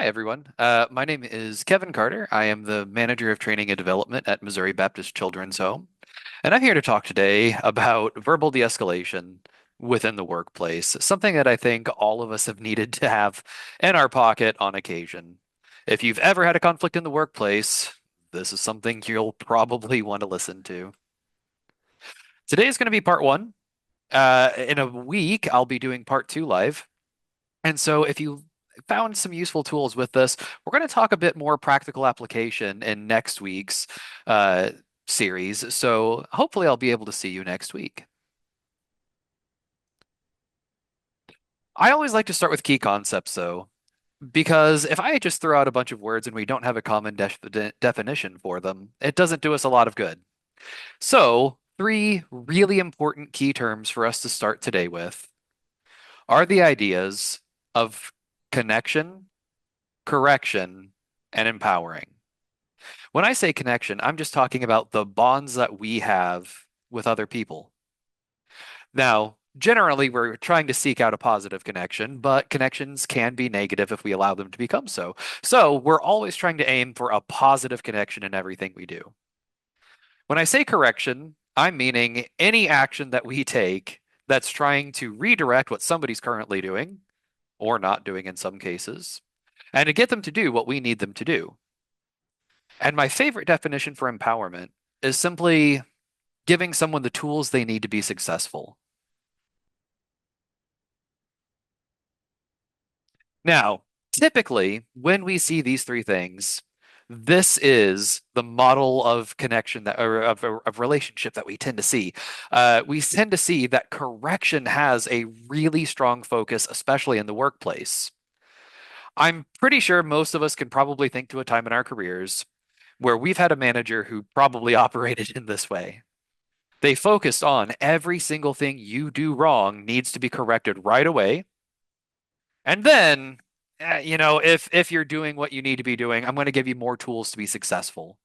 Hi, everyone. My name is Kevin Carter. I am the Manager of Training and Development at Missouri Baptist Children's Home. And I'm here to talk today about verbal de-escalation within the workplace, something that I think all of us have needed to have in our pocket on occasion. If you've ever had a conflict in the workplace, this is something you'll probably want to listen to. Today is going to be part one. In a week, I'll be doing part two live. And so if you found some useful tools with this, we're going to talk a bit more practical application in next week's uh, series. So hopefully I'll be able to see you next week. I always like to start with key concepts though, because if I just throw out a bunch of words and we don't have a common definition for them, it doesn't do us a lot of good. So three really important key terms for us to start today with are the ideas of connection, correction, and empowering. When I say connection, I'm just talking about the bonds that we have with other people. Now, generally, we're trying to seek out a positive connection, but connections can be negative if we allow them to become so. So we're always trying to aim for a positive connection in everything we do. When I say correction, I'm meaning any action that we take that's trying to redirect what somebody's currently doing, or not doing in some cases, and to get them to do what we need them to do. And my favorite definition for empowerment is simply giving someone the tools they need to be successful. Now, typically, when we see these three things, this is the model of connection that or of relationship that we tend to see. We tend to see that correction has a really strong focus, especially in the workplace. I'm pretty sure most of us can probably think to a time in our careers where we've had a manager who probably operated in this way. They focused on every single thing you do wrong needs to be corrected right away. And then, if you're doing what you need to be doing, I'm going to give you more tools to be successful.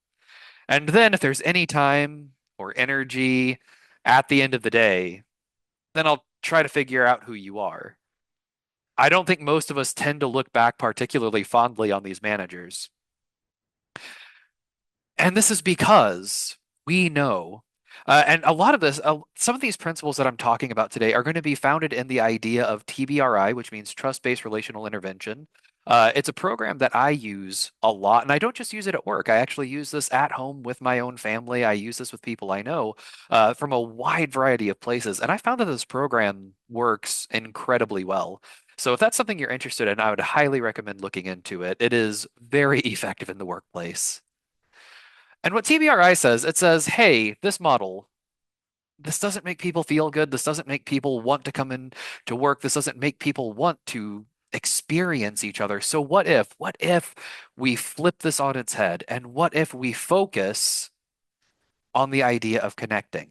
And then if there's any time or energy at the end of the day, then I'll try to figure out who you are. I don't think most of us tend to look back particularly fondly on these managers. And this is because we know, and a lot of this, some of these principles that I'm talking about today are going to be founded in the idea of TBRI, which means trust-based relational intervention. It's a program that I use a lot, and I don't just use it at work. I actually use this at home with my own family. I use this with people I know from a wide variety of places, and I found that this program works incredibly well. So if that's something you're interested in, I would highly recommend looking into it. It is very effective in the workplace. And what TBRI says, it says, hey, this model, this doesn't make people feel good. This doesn't make people want to come in to work. This doesn't make people want to experience each other. So what if we flip this on its head? And what if we focus on the idea of connecting?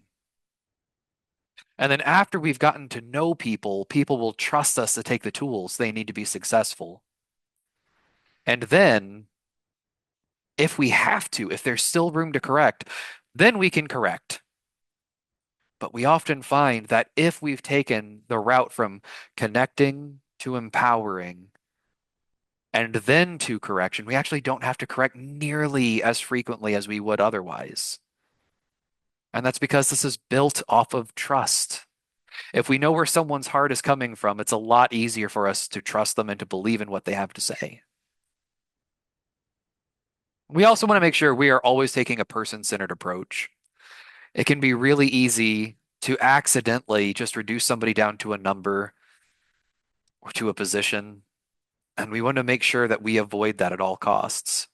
And then after we've gotten to know people, people will trust us to take the tools they need to be successful. And then if we have to, if there's still room to correct, then we can correct. But we often find that if we've taken the route from connecting to empowering and then to correction, we actually don't have to correct nearly as frequently as we would otherwise. And that's because this is built off of trust. If we know where someone's heart is coming from, it's a lot easier for us to trust them and to believe in what they have to say. We also want to make sure we are always taking a person-centered approach. It can be really easy to accidentally just reduce somebody down to a number or to a position. And we want to make sure that we avoid that at all costs.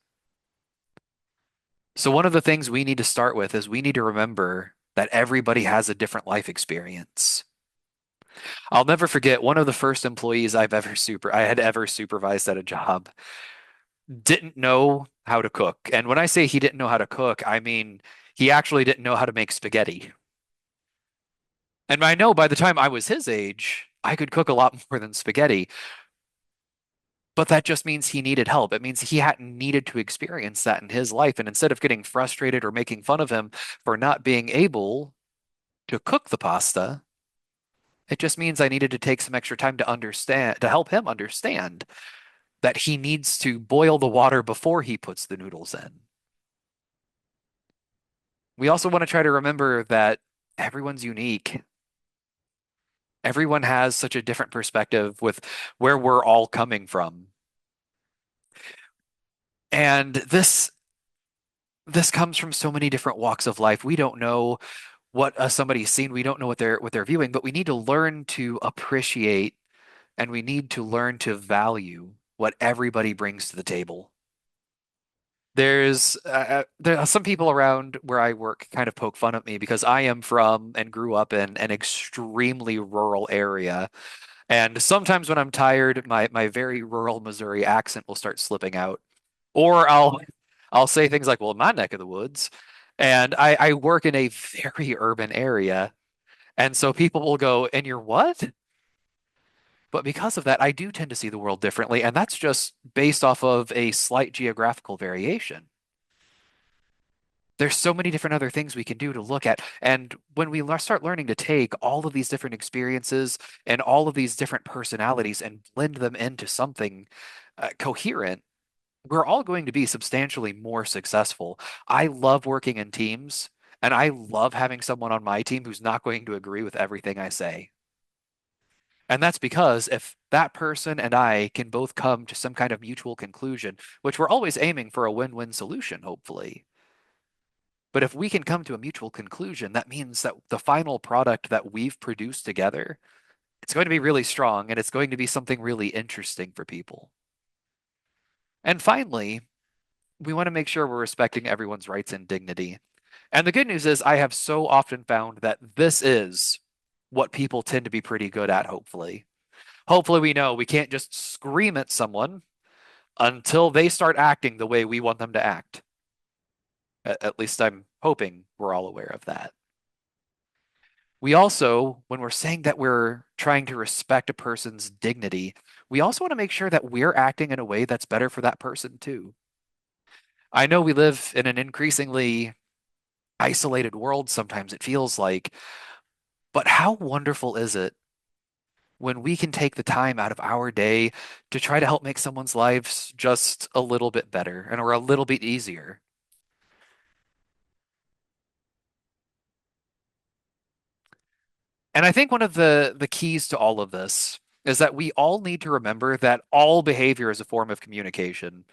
So one of the things we need to start with is we need to remember that everybody has a different life experience. I'll never forget one of the first employees I had ever supervised at a job didn't know how to cook. And when I say he didn't know how to cook, I mean he actually didn't know how to make spaghetti. And I know by the time I was his age, I could cook a lot more than spaghetti. But that just means he needed help. It means he hadn't needed to experience that in his life. And instead of getting frustrated or making fun of him for not being able to cook the pasta, it just means I needed to take some extra time to understand, to help him understand that he needs to boil the water before he puts the noodles in. We also want to try to remember that everyone's unique. Everyone has such a different perspective with where we're all coming from. And this comes from so many different walks of life. We don't know what somebody's seen. We don't know what they're viewing, but we need to learn to appreciate and we need to learn to value what everybody brings to the table. There are some people around where I work kind of poke fun at me because I am from and grew up in an extremely rural area. And sometimes when I'm tired, my very rural Missouri accent will start slipping out. Or I'll say things like, well, in my neck of the woods. And I work in a very urban area. And so people will go, and you're what? But because of that, I do tend to see the world differently. And that's just based off of a slight geographical variation. There's so many different other things we can do to look at. And when we start learning to take all of these different experiences and all of these different personalities and blend them into something coherent, we're all going to be substantially more successful. I love working in teams, and I love having someone on my team who's not going to agree with everything I say. And that's because if that person and I can both come to some kind of mutual conclusion, which we're always aiming for a win-win solution, hopefully. But if we can come to a mutual conclusion, that means that the final product that we've produced together, it's going to be really strong and it's going to be something really interesting for people. And finally, we want to make sure we're respecting everyone's rights and dignity. And the good news is, I have so often found that this is what people tend to be pretty good at, hopefully. Hopefully, we know we can't just scream at someone until they start acting the way we want them to act. At least I'm hoping we're all aware of that. We also, when we're saying that we're trying to respect a person's dignity, we also want to make sure that we're acting in a way that's better for that person too. I know we live in an increasingly isolated world, sometimes it feels like, but how wonderful is it when we can take the time out of our day to try to help make someone's lives just a little bit better and or a little bit easier? And I think one of the keys to all of this is that we all need to remember that all behavior is a form of communication.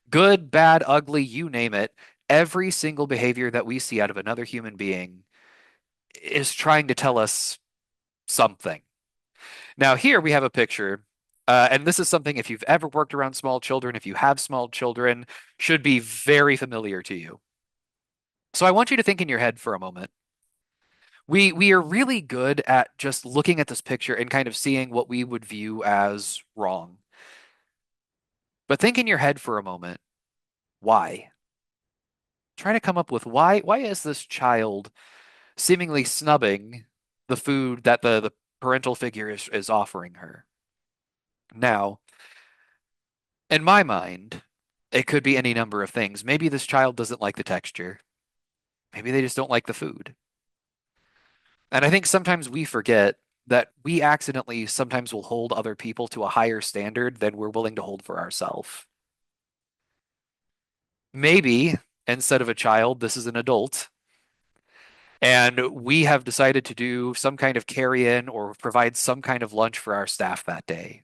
Good, bad, ugly, you name it. Every single behavior that we see out of another human being is trying to tell us something. Now, here we have a picture, and this is something if you've ever worked around small children, if you have small children, should be very familiar to you. So I want you to think in your head for a moment. We are really good at just looking at this picture and kind of seeing what we would view as wrong. But think in your head for a moment, why? Try to come up with why is this child seemingly snubbing the food that the parental figure is offering her? Now, in my mind, it could be any number of things. Maybe this child doesn't like the texture. Maybe they just don't like the food. And I think sometimes we forget that we accidentally sometimes will hold other people to a higher standard than we're willing to hold for ourselves. Maybe instead of a child, this is an adult, and we have decided to do some kind of carry in or provide some kind of lunch for our staff that day.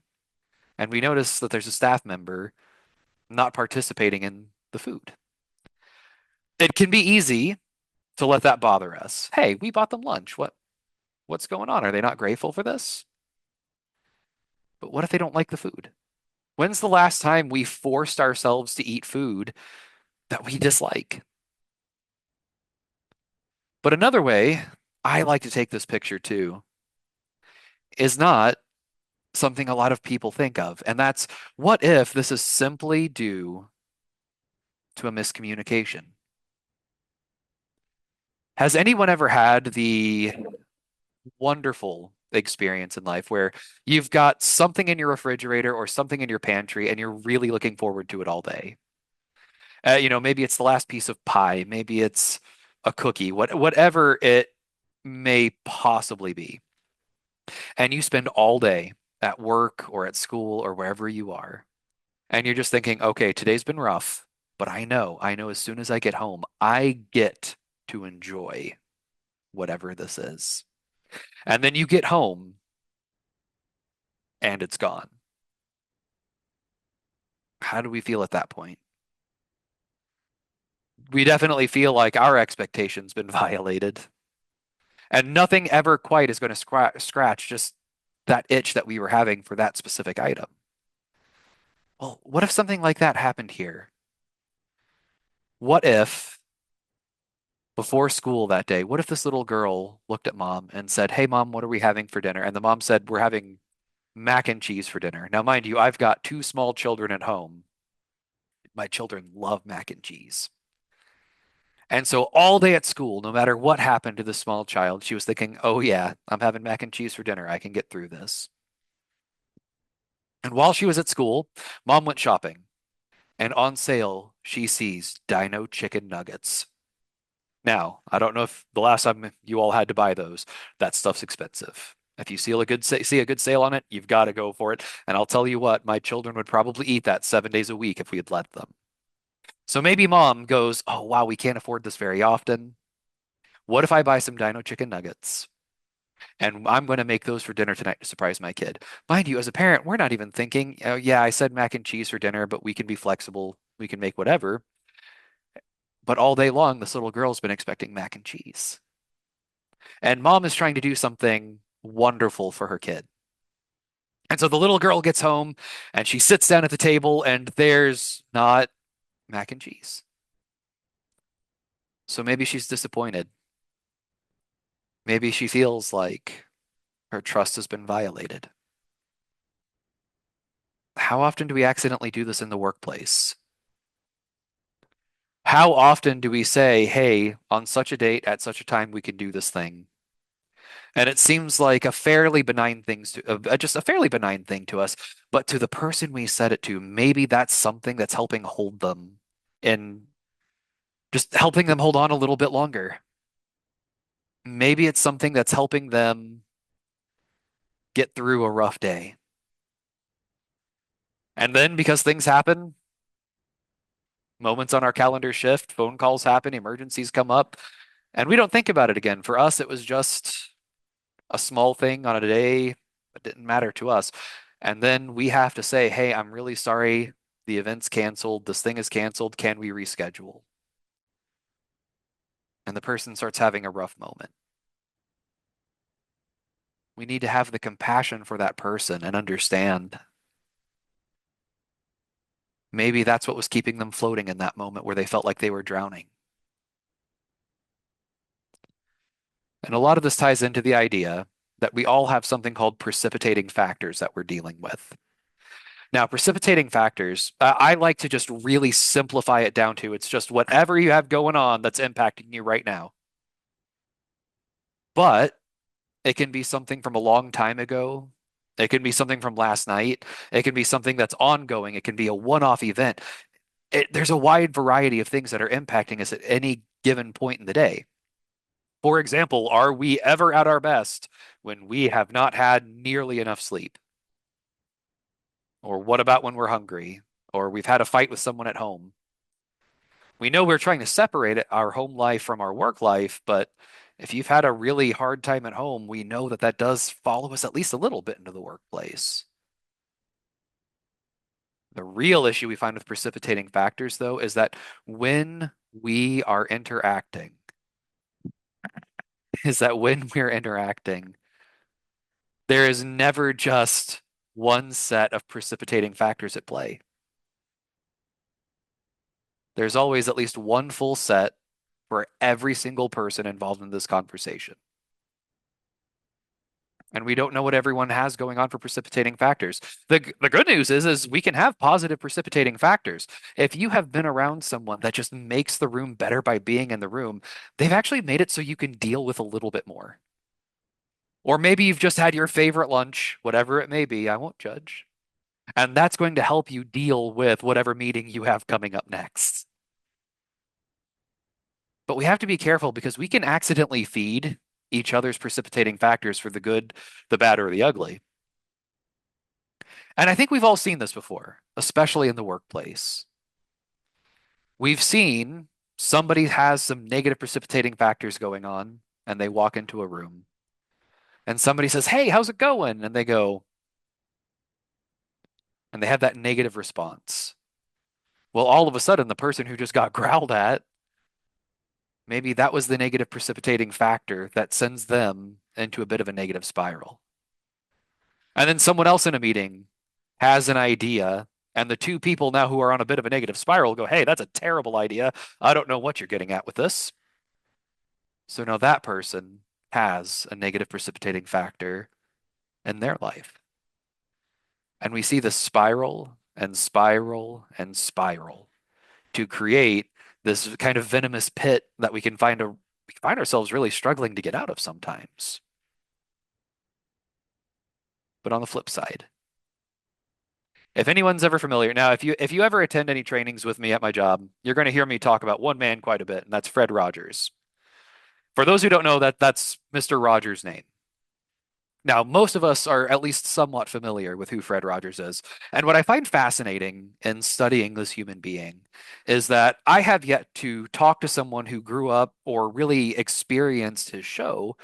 And we notice that there's a staff member not participating in the food. It can be easy to let that bother us. Hey, we bought them lunch. What's going on? Are they not grateful for this? But what if they don't like the food? When's the last time we forced ourselves to eat food that we dislike? But another way I like to take this picture too is not something a lot of people think of, and that's what if this is simply due to a miscommunication? Has anyone ever had the wonderful experience in life where you've got something in your refrigerator or something in your pantry and you're really looking forward to it all day? Maybe it's the last piece of pie, maybe it's a cookie, whatever it may possibly be. And you spend all day at work or at school or wherever you are. And you're just thinking, okay, today's been rough, but I know as soon as I get home, I get to enjoy whatever this is. And then you get home and it's gone. How do we feel at that point? We definitely feel like our expectations been violated, and nothing ever quite is going to scratch just that itch that we were having for that specific item. Well, what if something like that happened here? What if before school that day, what if this little girl looked at mom and said, "Hey, mom, what are we having for dinner?" And the mom said, "We're having mac and cheese for dinner." Now, mind you, I've got two small children at home. My children love mac and cheese. And so all day at school, no matter what happened to the small child, she was thinking, oh, yeah, I'm having mac and cheese for dinner. I can get through this. And while she was at school, mom went shopping. And on sale, she sees Dino chicken nuggets. Now, I don't know if the last time you all had to buy those, that stuff's expensive. If you see a good sale on it, you've got to go for it. And I'll tell you what, my children would probably eat that 7 days a week if we had let them. So maybe mom goes, oh, wow, we can't afford this very often. What if I buy some Dino chicken nuggets? And I'm going to make those for dinner tonight to surprise my kid. Mind you, as a parent, we're not even thinking, oh, yeah, I said mac and cheese for dinner, but we can be flexible. We can make whatever. But all day long, this little girl's been expecting mac and cheese. And mom is trying to do something wonderful for her kid. And so the little girl gets home and she sits down at the table, and there's not mac and cheese. So maybe she's disappointed. Maybe she feels like her trust has been violated. How often do we accidentally do this in the workplace? How often do we say, hey, on such a date at such a time, we can do this thing? And it seems like a fairly benign just a fairly benign thing to us, but to the person we said it to, maybe that's something that's helping hold them and just helping them hold on a little bit longer. Maybe it's something that's helping them get through a rough day. And then because things happen, moments on our calendar shift, phone calls happen, emergencies come up, and we don't think about it again. For us, it was just a small thing on a day that didn't matter to us. And then we have to say, hey, I'm really sorry. The event's canceled. This thing is canceled. Can we reschedule? And the person starts having a rough moment. We need to have the compassion for that person and understand maybe that's what was keeping them floating in that moment where they felt like they were drowning. And a lot of this ties into the idea that we all have something called precipitating factors that we're dealing with. Now, precipitating factors, I like to just really simplify it down to it's just whatever you have going on that's impacting you right now. But it can be something from a long time ago. It can be something from last night. It can be something that's ongoing. It can be a one-off event. There's a wide variety of things that are impacting us at any given point in the day. For example, are we ever at our best when we have not had nearly enough sleep? Or what about when we're hungry? Or we've had a fight with someone at home? We know we're trying to separate our home life from our work life, but if you've had a really hard time at home, we know that that does follow us at least a little bit into the workplace. The real issue we find with precipitating factors, though, is that when we are interacting, is that when we're interacting, there is never just one set of precipitating factors at play. There's always at least one full set for every single person involved in this conversation. And we don't know what everyone has going on for precipitating factors. The good news is we can have positive precipitating factors. If you have been around someone that just makes the room better by being in the room, they've actually made it so you can deal with a little bit more. Or maybe you've just had your favorite lunch, whatever it may be, I won't judge. And that's going to help you deal with whatever meeting you have coming up next. But we have to be careful because we can accidentally feed each other's precipitating factors for the good, the bad, or the ugly. And I think we've all seen this before, especially in the workplace. We've seen somebody has some negative precipitating factors going on, and they walk into a room, and somebody says, "Hey, how's it going?" And they go, and they have that negative response. Well, all of a sudden, the person who just got growled at, maybe that was the negative precipitating factor that sends them into a bit of a negative spiral. And then someone else in a meeting has an idea, and the two people now who are on a bit of a negative spiral go, "Hey, that's a terrible idea. I don't know what you're getting at with this." So now that person has a negative precipitating factor in their life. And we see this spiral and spiral and spiral to create this kind of venomous pit that we find ourselves really struggling to get out of sometimes. But on the flip side, if anyone's ever familiar, now if you ever attend any trainings with me at my job, you're going to hear me talk about one man quite a bit, and that's Fred Rogers. For those who don't know, that's Mr. Rogers' name. Now, most of us are at least somewhat familiar with who Fred Rogers is. And what I find fascinating in studying this human being is that I have yet to talk to someone who grew up or really experienced his show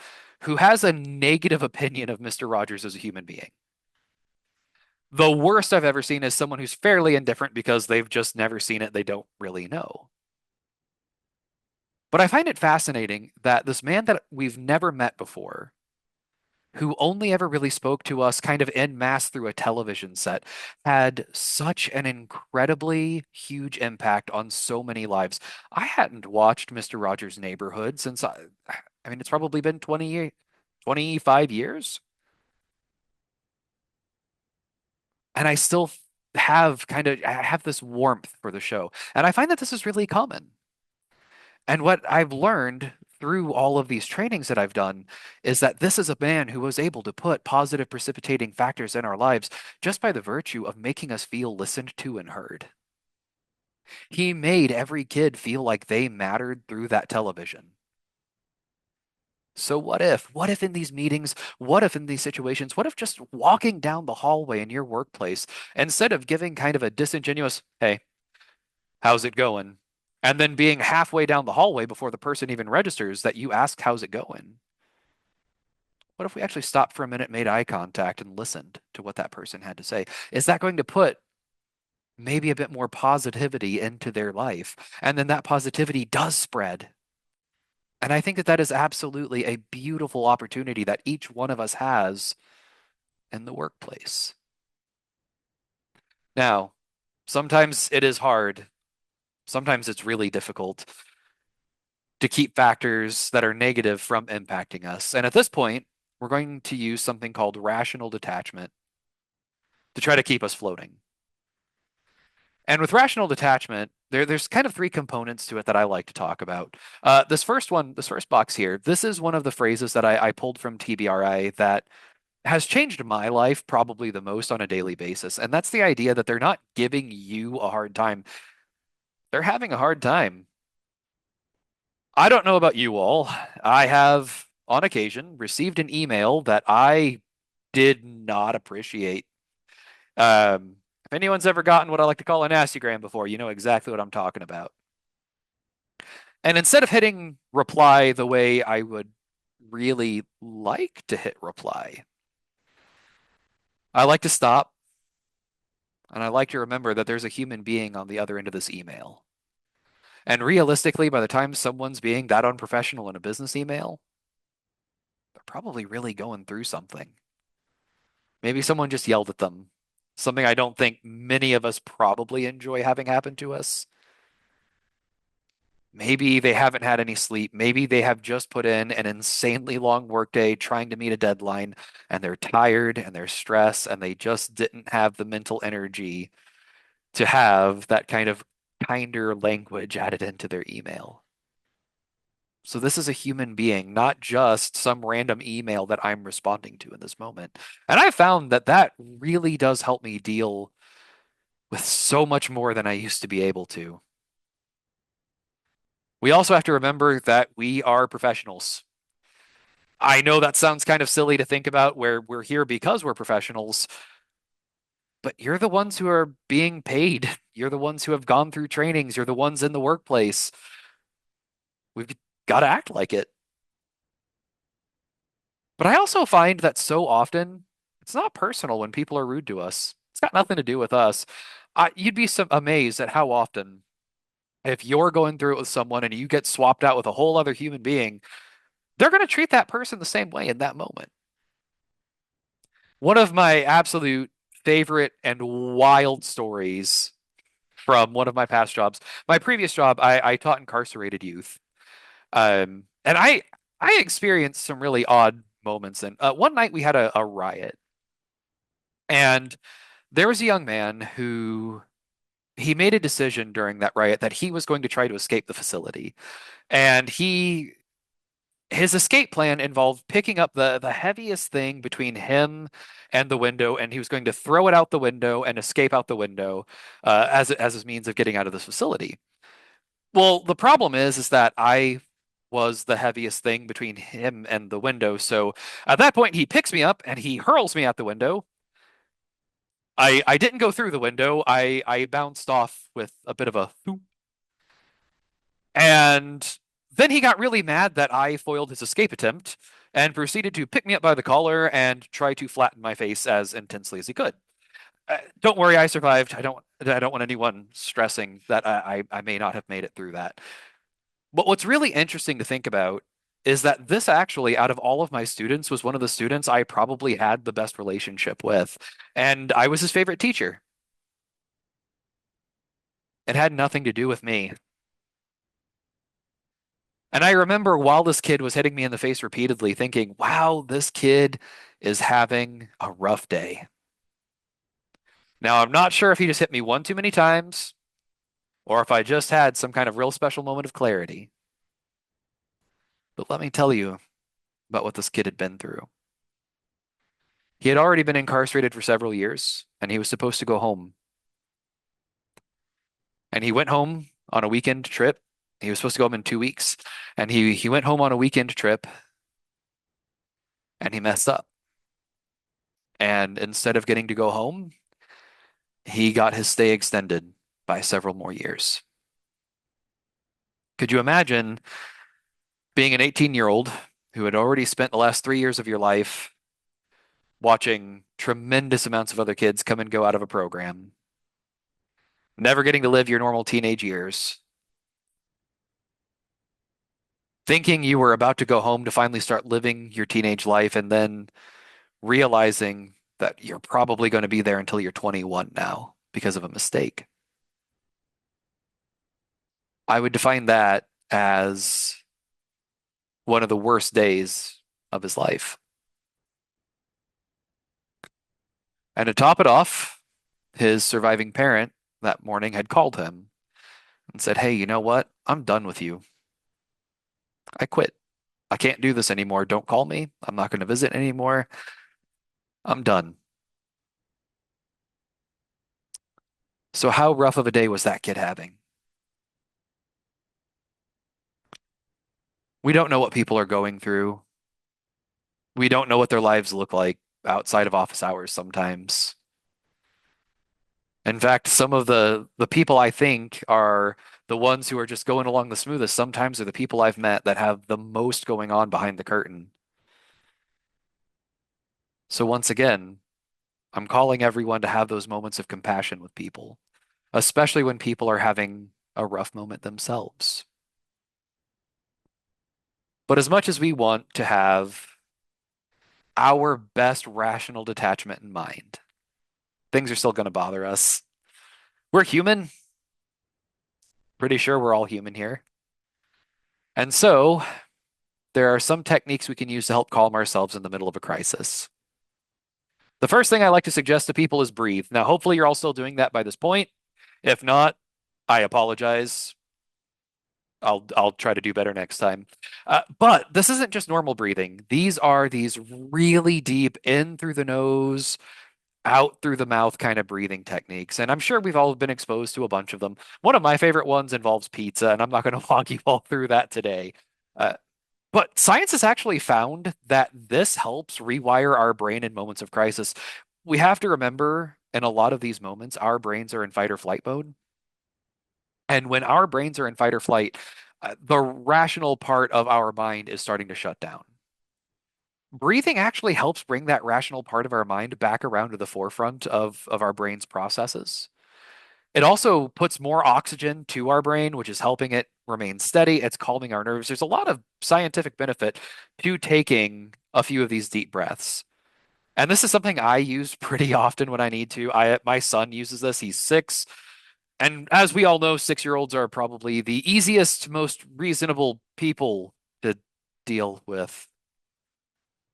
who has a negative opinion of Mr. Rogers as a human being. The worst I've ever seen is someone who's fairly indifferent because they've just never seen it, they don't really know. But I find it fascinating that this man that we've never met before, who only ever really spoke to us kind of en masse through a television set, had such an incredibly huge impact on so many lives. I hadn't watched Mr. Rogers' Neighborhood since I mean, it's probably been 25 years, and I still I have this warmth for the show. And I find that this is really common. And what I've learned through all of these trainings that I've done is that this is a man who was able to put positive precipitating factors in our lives just by the virtue of making us feel listened to and heard. He made every kid feel like they mattered through that television. So what if in these meetings, what if in these situations, what if just walking down the hallway in your workplace, instead of giving kind of a disingenuous, "Hey, how's it going?" and then being halfway down the hallway before the person even registers that you asked, "How's it going?" What if we actually stopped for a minute, made eye contact, and listened to what that person had to say? Is that going to put maybe a bit more positivity into their life? And then that positivity does spread. And I think that that is absolutely a beautiful opportunity that each one of us has in the workplace. Now, sometimes it is hard. Sometimes it's really difficult to keep factors that are negative from impacting us. And at this point, we're going to use something called rational detachment to try to keep us floating. And with rational detachment, there's kind of three components to it that I like to talk about. This first box here, this is one of the phrases that I pulled from TBRI that has changed my life probably the most on a daily basis. And that's the idea that they're not giving you a hard time, they're having a hard time. I don't know about you all. I have, on occasion, received an email that I did not appreciate. If anyone's ever gotten what I like to call a nastygram before, you know exactly what I'm talking about. And instead of hitting reply the way I would really like to hit reply, I like to stop and I like to remember that there's a human being on the other end of this email. And realistically, by the time someone's being that unprofessional in a business email, they're probably really going through something. Maybe someone just yelled at them. Something I don't think many of us probably enjoy having happen to us. Maybe they haven't had any sleep. Maybe they have just put in an insanely long workday trying to meet a deadline and they're tired and they're stressed and they just didn't have the mental energy to have that kind of kinder language added into their email. So this is a human being, not just some random email that I'm responding to in this moment. And I found that that really does help me deal with so much more than I used to be able to. We also have to remember that we are professionals. I know that sounds kind of silly to think about where we're here because we're professionals, but you're the ones who are being paid. You're the ones who have gone through trainings. You're the ones in the workplace. We've got to act like it. But I also find that so often it's not personal when people are rude to us. It's got nothing to do with us. You'd be amazed at how often, if you're going through it with someone and you get swapped out with a whole other human being, they're going to treat that person the same way in that moment. One of my absolute favorite and wild stories from one of my past jobs. My previous job, I taught incarcerated youth. And I experienced some really odd moments. And one night we had a riot, and there was a young man who he made a decision during that riot that he was going to try to escape the facility. And his escape plan involved picking up the heaviest thing between him and the window, and he was going to throw it out the window and escape out the window as his means of getting out of this facility. Well, the problem is that I was the heaviest thing between him and the window. So at that point, he picks me up and he hurls me out the window. I didn't go through the window. I bounced off with a bit of a thump. And then he got really mad that I foiled his escape attempt and proceeded to pick me up by the collar and try to flatten my face as intensely as he could. Don't worry, I survived. I don't want anyone stressing that I may not have made it through that. But what's really interesting to think about is that this actually, out of all of my students, was one of the students I probably had the best relationship with. And I was his favorite teacher. It had nothing to do with me. And I remember while this kid was hitting me in the face repeatedly, thinking, wow, this kid is having a rough day. Now, I'm not sure if he just hit me one too many times or if I just had some kind of real special moment of clarity. But let me tell you about what this kid had been through. He had already been incarcerated for several years, and he was supposed to go home. And he went home on a weekend trip. He was supposed to go home in 2 weeks, and he went home on a weekend trip, and he messed up. And instead of getting to go home, he got his stay extended by several more years. Could you imagine being an 18-year-old who had already spent the last 3 years of your life watching tremendous amounts of other kids come and go out of a program, never getting to live your normal teenage years, thinking you were about to go home to finally start living your teenage life, and then realizing that you're probably going to be there until you're 21 now because of a mistake? I would define that as one of the worst days of his life. And to top it off, his surviving parent that morning had called him and said, "Hey, you know what? I'm done with you. I quit. I can't do this anymore. Don't call me. I'm not going to visit anymore. I'm done." So, how rough of a day was that kid having? We don't know what people are going through. We don't know what their lives look like outside of office hours sometimes. In fact, some of the people I think are the ones who are just going along the smoothest sometimes are the people I've met that have the most going on behind the curtain. So once again, I'm calling everyone to have those moments of compassion with people, especially when people are having a rough moment themselves. But as much as we want to have our best rational detachment in mind, things are still going to bother us. We're human. Pretty sure we're all human here. And so there are some techniques we can use to help calm ourselves in the middle of a crisis. The first thing I like to suggest to people is breathe. Now, hopefully you're all still doing that by this point. If not, I apologize. I'll try to do better next time. But this isn't just normal breathing. These are these really deep in through the nose, out through the mouth kind of breathing techniques. And I'm sure we've all been exposed to a bunch of them. One of my favorite ones involves pizza, and I'm not going to walk you all through that today. Uh, but science has actually found that this helps rewire our brain in moments of crisis. We have to remember in a lot of these moments, our brains are in fight or flight mode. And when our brains are in fight or flight, the rational part of our mind is starting to shut down. Breathing actually helps bring that rational part of our mind back around to the forefront of our brain's processes. It also puts more oxygen to our brain, which is helping it remain steady. It's calming our nerves. There's a lot of scientific benefit to taking a few of these deep breaths. And this is something I use pretty often when I need to. My son uses this. He's 6. And as we all know, 6-year-olds are probably the easiest, most reasonable people to deal with.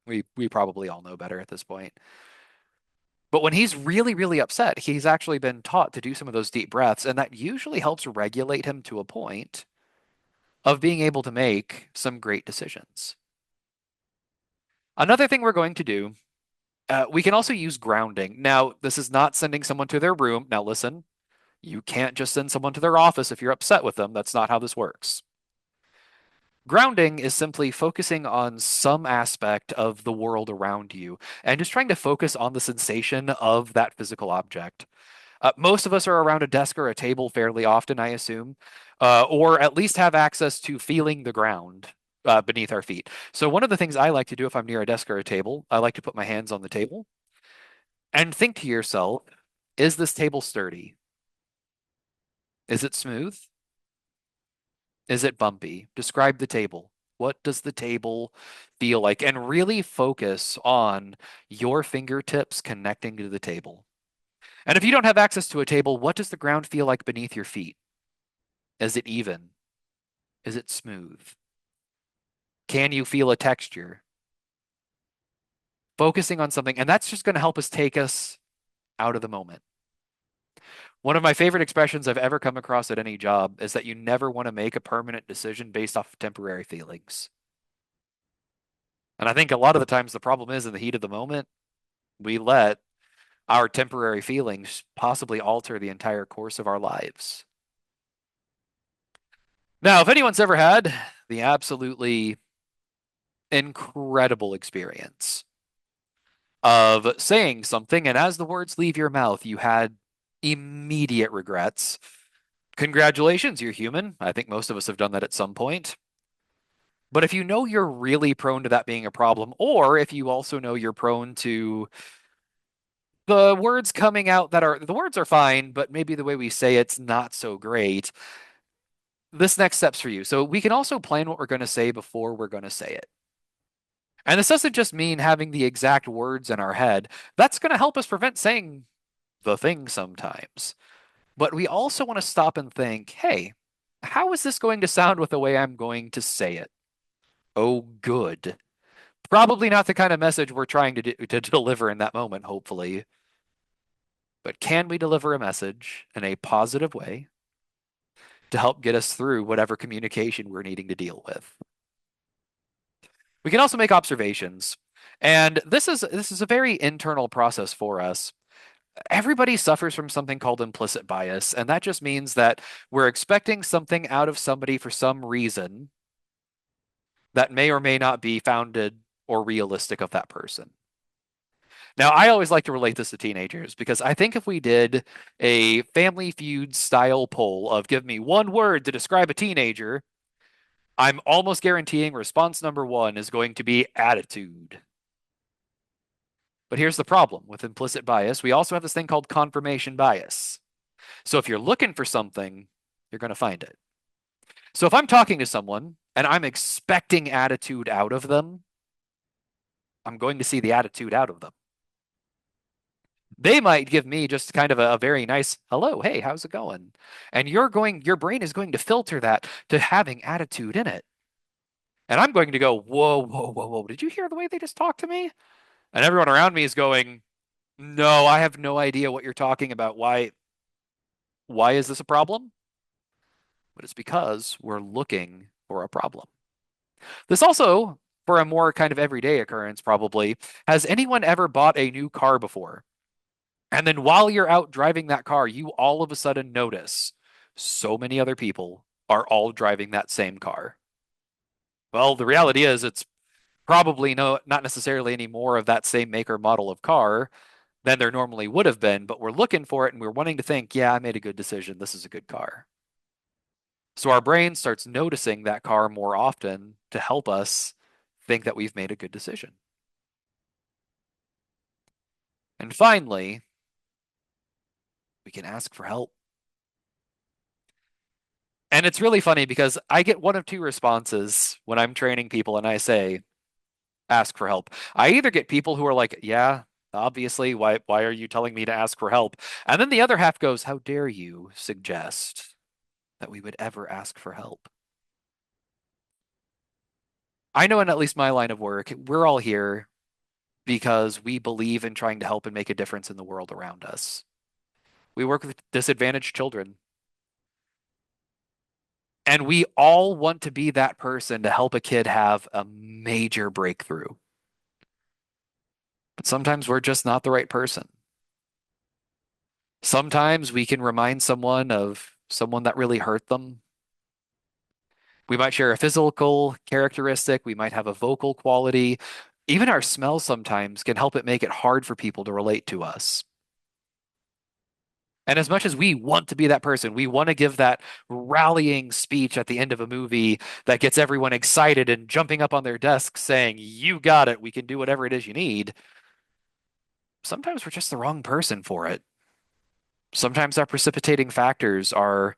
We probably all know better at this point. But when he's really, really upset, he's actually been taught to do some of those deep breaths, and that usually helps regulate him to a point of being able to make some great decisions. Another thing we're going to do, we can also use grounding. Now, this is not sending someone to their room. Now, listen, you can't just send someone to their office if you're upset with them. That's not how this works. Grounding is simply focusing on some aspect of the world around you and just trying to focus on the sensation of that physical object. Most of us are around a desk or a table fairly often, I assume, or at least have access to feeling the ground beneath our feet. So, one of the things I like to do if I'm near a desk or a table, I like to put my hands on the table and think to yourself, is this table sturdy? Is it smooth? Is it bumpy? Describe the table. What does the table feel like? And really focus on your fingertips connecting to the table. And if you don't have access to a table, what does the ground feel like beneath your feet? Is it even? Is it smooth? Can you feel a texture? Focusing on something, and that's just going to help us take us out of the moment. One of my favorite expressions I've ever come across at any job is that you never want to make a permanent decision based off of temporary feelings. And I think a lot of the times the problem is in the heat of the moment, we let our temporary feelings possibly alter the entire course of our lives. Now, if anyone's ever had the absolutely incredible experience of saying something, and as the words leave your mouth, you had immediate regrets. Congratulations, you're human. I think most of us have done that at some point. But if you know you're really prone to that being a problem, or if you also know you're prone to the words coming out that are the words are fine, but maybe the way we say it's not so great, this next step's for you. So we can also plan what we're going to say before we're going to say it. And this doesn't just mean having the exact words in our head. That's going to help us prevent saying the thing sometimes. But we also want to stop and think, hey, how is this going to sound with the way I'm going to say it? Oh, good. Probably not the kind of message we're trying to deliver in that moment, hopefully. But can we deliver a message in a positive way to help get us through whatever communication we're needing to deal with? We can also make observations. And this is a very internal process for us. Everybody suffers from something called implicit bias, and that just means that we're expecting something out of somebody for some reason that may or may not be founded or realistic of that person. Now, I always like to relate this to teenagers because I think if we did a Family Feud style poll of give me one word to describe a teenager, I'm almost guaranteeing response number one is going to be attitude. But here's the problem with implicit bias. We also have this thing called confirmation bias. So if you're looking for something, you're going to find it. So if I'm talking to someone and I'm expecting attitude out of them, I'm going to see the attitude out of them. They might give me just kind of a very nice hello, hey, how's it going? And your brain is going to filter that to having attitude in it. And I'm going to go, whoa, whoa, whoa, whoa. Did you hear the way they just talked to me? And everyone around me is going, no, I have no idea what you're talking about. Why is this a problem? But it's because we're looking for a problem. This also, for a more kind of everyday occurrence, probably, has anyone ever bought a new car before? And then while you're out driving that car, you all of a sudden notice so many other people are all driving that same car. Well, the reality is it's probably not necessarily any more of that same make or model of car, than there normally would have been, but we're looking for it and we're wanting to think, yeah, I made a good decision. This is a good car. So our brain starts noticing that car more often to help us think that we've made a good decision. And finally, we can ask for help. And it's really funny because I get one of two responses when I'm training people and I say, ask for help. I either get people who are like, yeah, obviously, why are you telling me to ask for help? And then the other half goes, how dare you suggest that we would ever ask for help? I know in at least my line of work, we're all here because we believe in trying to help and make a difference in the world around us. We work with disadvantaged children, and we all want to be that person to help a kid have a major breakthrough. But sometimes we're just not the right person. Sometimes we can remind someone of someone that really hurt them. We might share a physical characteristic, we might have a vocal quality. Even our smell sometimes can help it make it hard for people to relate to us. And as much as we want to be that person, we want to give that rallying speech at the end of a movie that gets everyone excited and jumping up on their desks saying, you got it, we can do whatever it is you need. Sometimes we're just the wrong person for it. Sometimes our precipitating factors are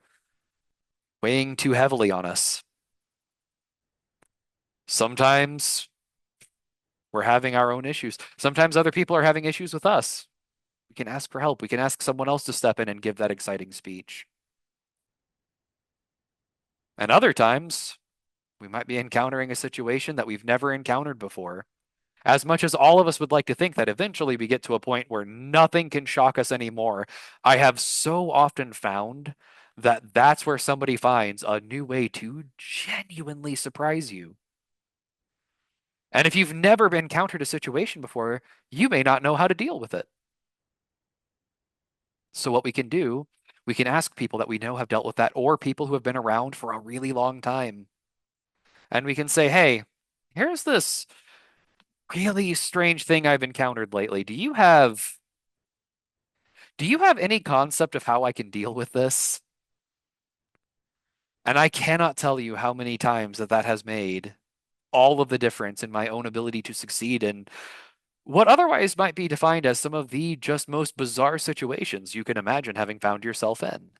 weighing too heavily on us. Sometimes we're having our own issues. Sometimes other people are having issues with us. We can ask for help. We can ask someone else to step in and give that exciting speech. And other times, we might be encountering a situation that we've never encountered before. As much as all of us would like to think that eventually we get to a point where nothing can shock us anymore, I have so often found that that's where somebody finds a new way to genuinely surprise you. And if you've never encountered a situation before, you may not know how to deal with it. So, what we can do, we can ask people that we know have dealt with that or people who have been around for a really long time. And we can say, hey, here's this really strange thing I've encountered lately. Do you have any concept of how I can deal with this? And I cannot tell you how many times that has made all of the difference in my own ability to succeed in what otherwise might be defined as some of the just most bizarre situations you can imagine having found yourself in.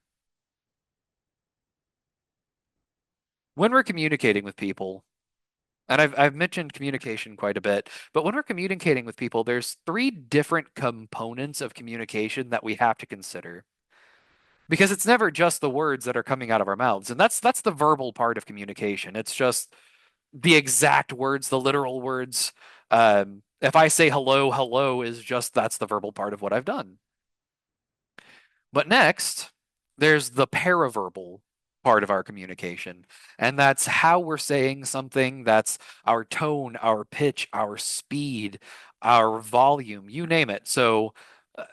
When we're communicating with people, and I've mentioned communication quite a bit, but when we're communicating with people, there's three different components of communication that we have to consider. Because it's never just the words that are coming out of our mouths. And that's the verbal part of communication. It's just the exact words, the literal words. If I say hello, hello is just that's the verbal part of what I've done. But next, there's the paraverbal part of our communication. And that's how we're saying something. That's our tone, our pitch, our speed, our volume, you name it. So, uh,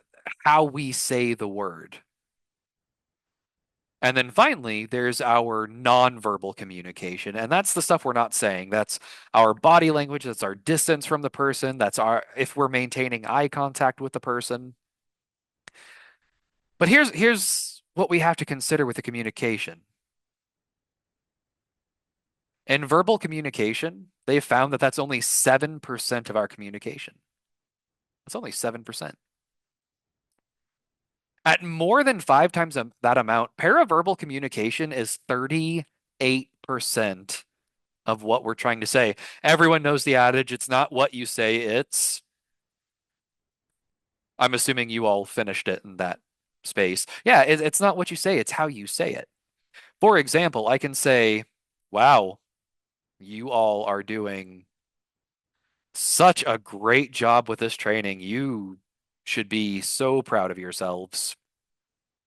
how we say the word. And then finally, there's our nonverbal communication. And that's the stuff we're not saying. That's our body language, that's our distance from the person, that's our if we're maintaining eye contact with the person. But here's what we have to consider with the communication. In verbal communication, they've found that that's only 7% of our communication. It's only 7%. At more than five times that amount, paraverbal communication is 38% of what we're trying to say. Everyone knows the adage, it's not what you say, it's. I'm assuming you all finished it in that space. Yeah, it's not what you say, it's how you say it. For example, I can say, wow, you all are doing such a great job with this training. You should be so proud of yourselves.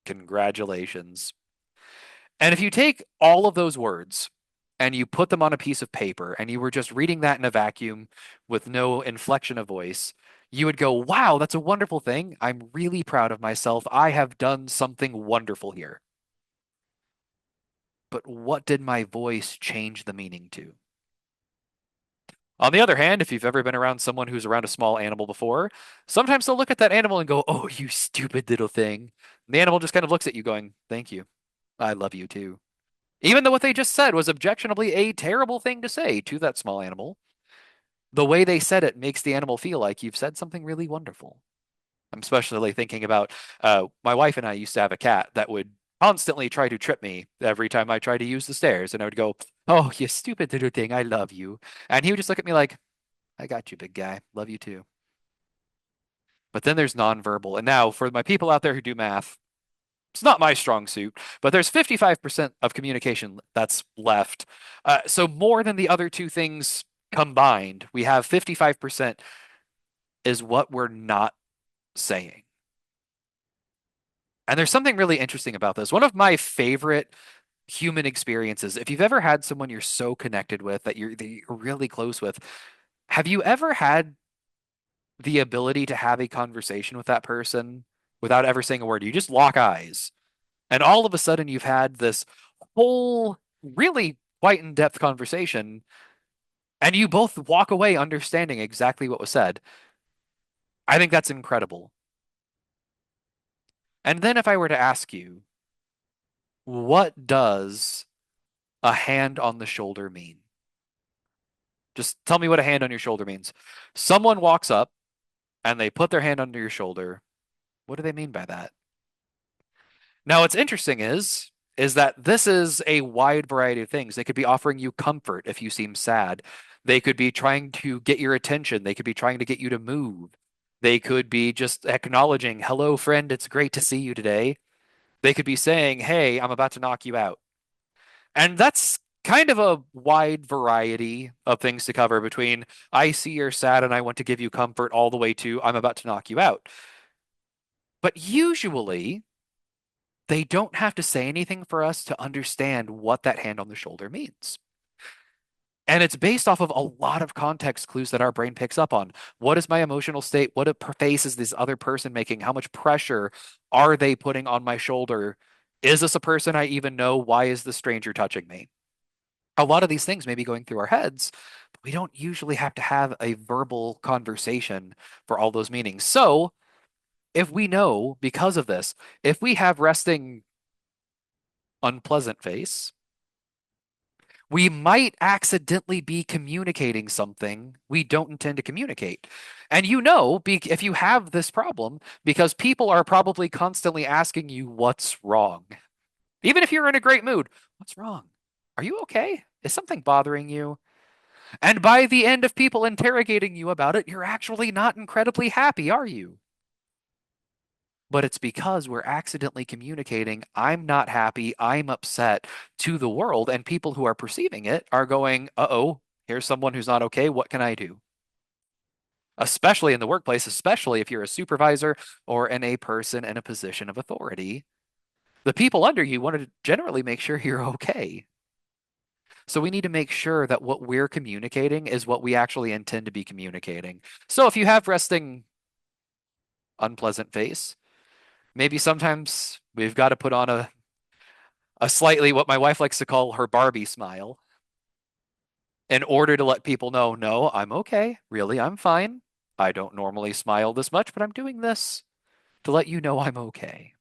Congratulations. And if you take all of those words and you put them on a piece of paper and you were just reading that in a vacuum with no inflection of voice, you would go, wow, that's a wonderful thing. I'm really proud of myself. I have done something wonderful here. But what did my voice change the meaning to? On the other hand, if you've ever been around someone who's around a small animal before, sometimes they'll look at that animal and go, "Oh, you stupid little thing." And the animal just kind of looks at you going, "Thank you. I love you too." Even though what they just said was objectionably a terrible thing to say to that small animal, the way they said it makes the animal feel like you've said something really wonderful. I'm especially thinking about my wife and I used to have a cat that would constantly try to trip me every time I tried to use the stairs. And I would go, "Oh, you stupid little thing. I love you." And he would just look at me like, "I got you, big guy. Love you too." But then there's nonverbal. And now, for my people out there who do math, it's not my strong suit, but there's 55% of communication that's left. So more than the other two things combined, we have 55% is what we're not saying. And there's something really interesting about this. One of my favorite human experiences, if you've ever had someone you're so connected with that you're really close with, have you ever had the ability to have a conversation with that person without ever saying a word? You just lock eyes, and all of a sudden you've had this whole really quite in-depth conversation, and you both walk away understanding exactly what was said. I think that's incredible. And then if I were to ask you, what does a hand on the shoulder mean? Just tell me what a hand on your shoulder means. Someone walks up and they put their hand under your shoulder. What do they mean by that? Now, what's interesting is that this is a wide variety of things. They could be offering you comfort if you seem sad. They could be trying to get your attention. They could be trying to get you to move. They could be just acknowledging, "Hello, friend, it's great to see you today." They could be saying, "Hey, I'm about to knock you out." And that's kind of a wide variety of things to cover between "I see you're sad and I want to give you comfort" all the way to "I'm about to knock you out." But usually, they don't have to say anything for us to understand what that hand on the shoulder means. And it's based off of a lot of context clues that our brain picks up on. What is my emotional state? What face is this other person making? How much pressure are they putting on my shoulder? Is this a person I even know? Why is the stranger touching me? A lot of these things may be going through our heads, but we don't usually have to have a verbal conversation for all those meanings. So, if we know because of this, if we have resting unpleasant face, we might accidentally be communicating something we don't intend to communicate. And if you have this problem, because people are probably constantly asking you what's wrong. Even if you're in a great mood, what's wrong? Are you okay? Is something bothering you? And by the end of people interrogating you about it, you're actually not incredibly happy, are you? But it's because we're accidentally communicating, "I'm not happy, I'm upset" to the world, and people who are perceiving it are going, "Uh-oh, here's someone who's not okay. What can I do?" Especially in the workplace, especially if you're a supervisor or a person in a position of authority. The people under you want to generally make sure you're okay. So we need to make sure that what we're communicating is what we actually intend to be communicating. So if you have resting unpleasant face, maybe sometimes we've got to put on a slightly what my wife likes to call her Barbie smile in order to let people know, "No, I'm okay. Really, I'm fine. I don't normally smile this much, but I'm doing this to let you know I'm okay."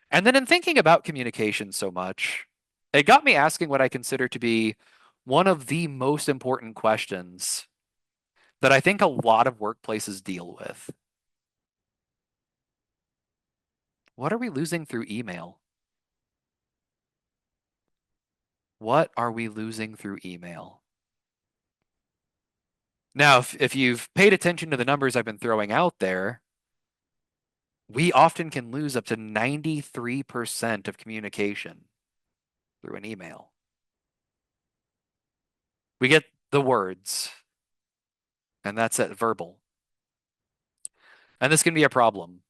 And then in thinking about communication so much, it got me asking what I consider to be one of the most important questions that I think a lot of workplaces deal with. What are we losing through email? What are we losing through email? Now, if you've paid attention to the numbers I've been throwing out there, we often can lose up to 93% of communication through an email. We get the words, and that's it, verbal. And this can be a problem.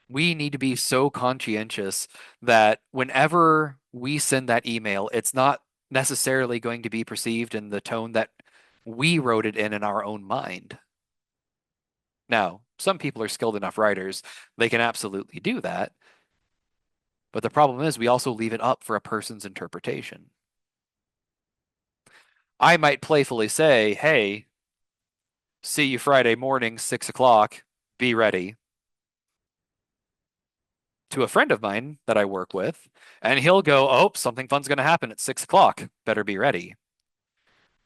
We need to be so conscientious that whenever we send that email, it's not necessarily going to be perceived in the tone that we wrote it in our own mind. Now, some people are skilled enough writers, they can absolutely do that. But the problem is we also leave it up for a person's interpretation. I might playfully say, "Hey, see you Friday morning, 6 o'clock. Be ready," to a friend of mine that I work with, and he'll go, "Oh, something fun's going to happen at 6 o'clock. Better be ready."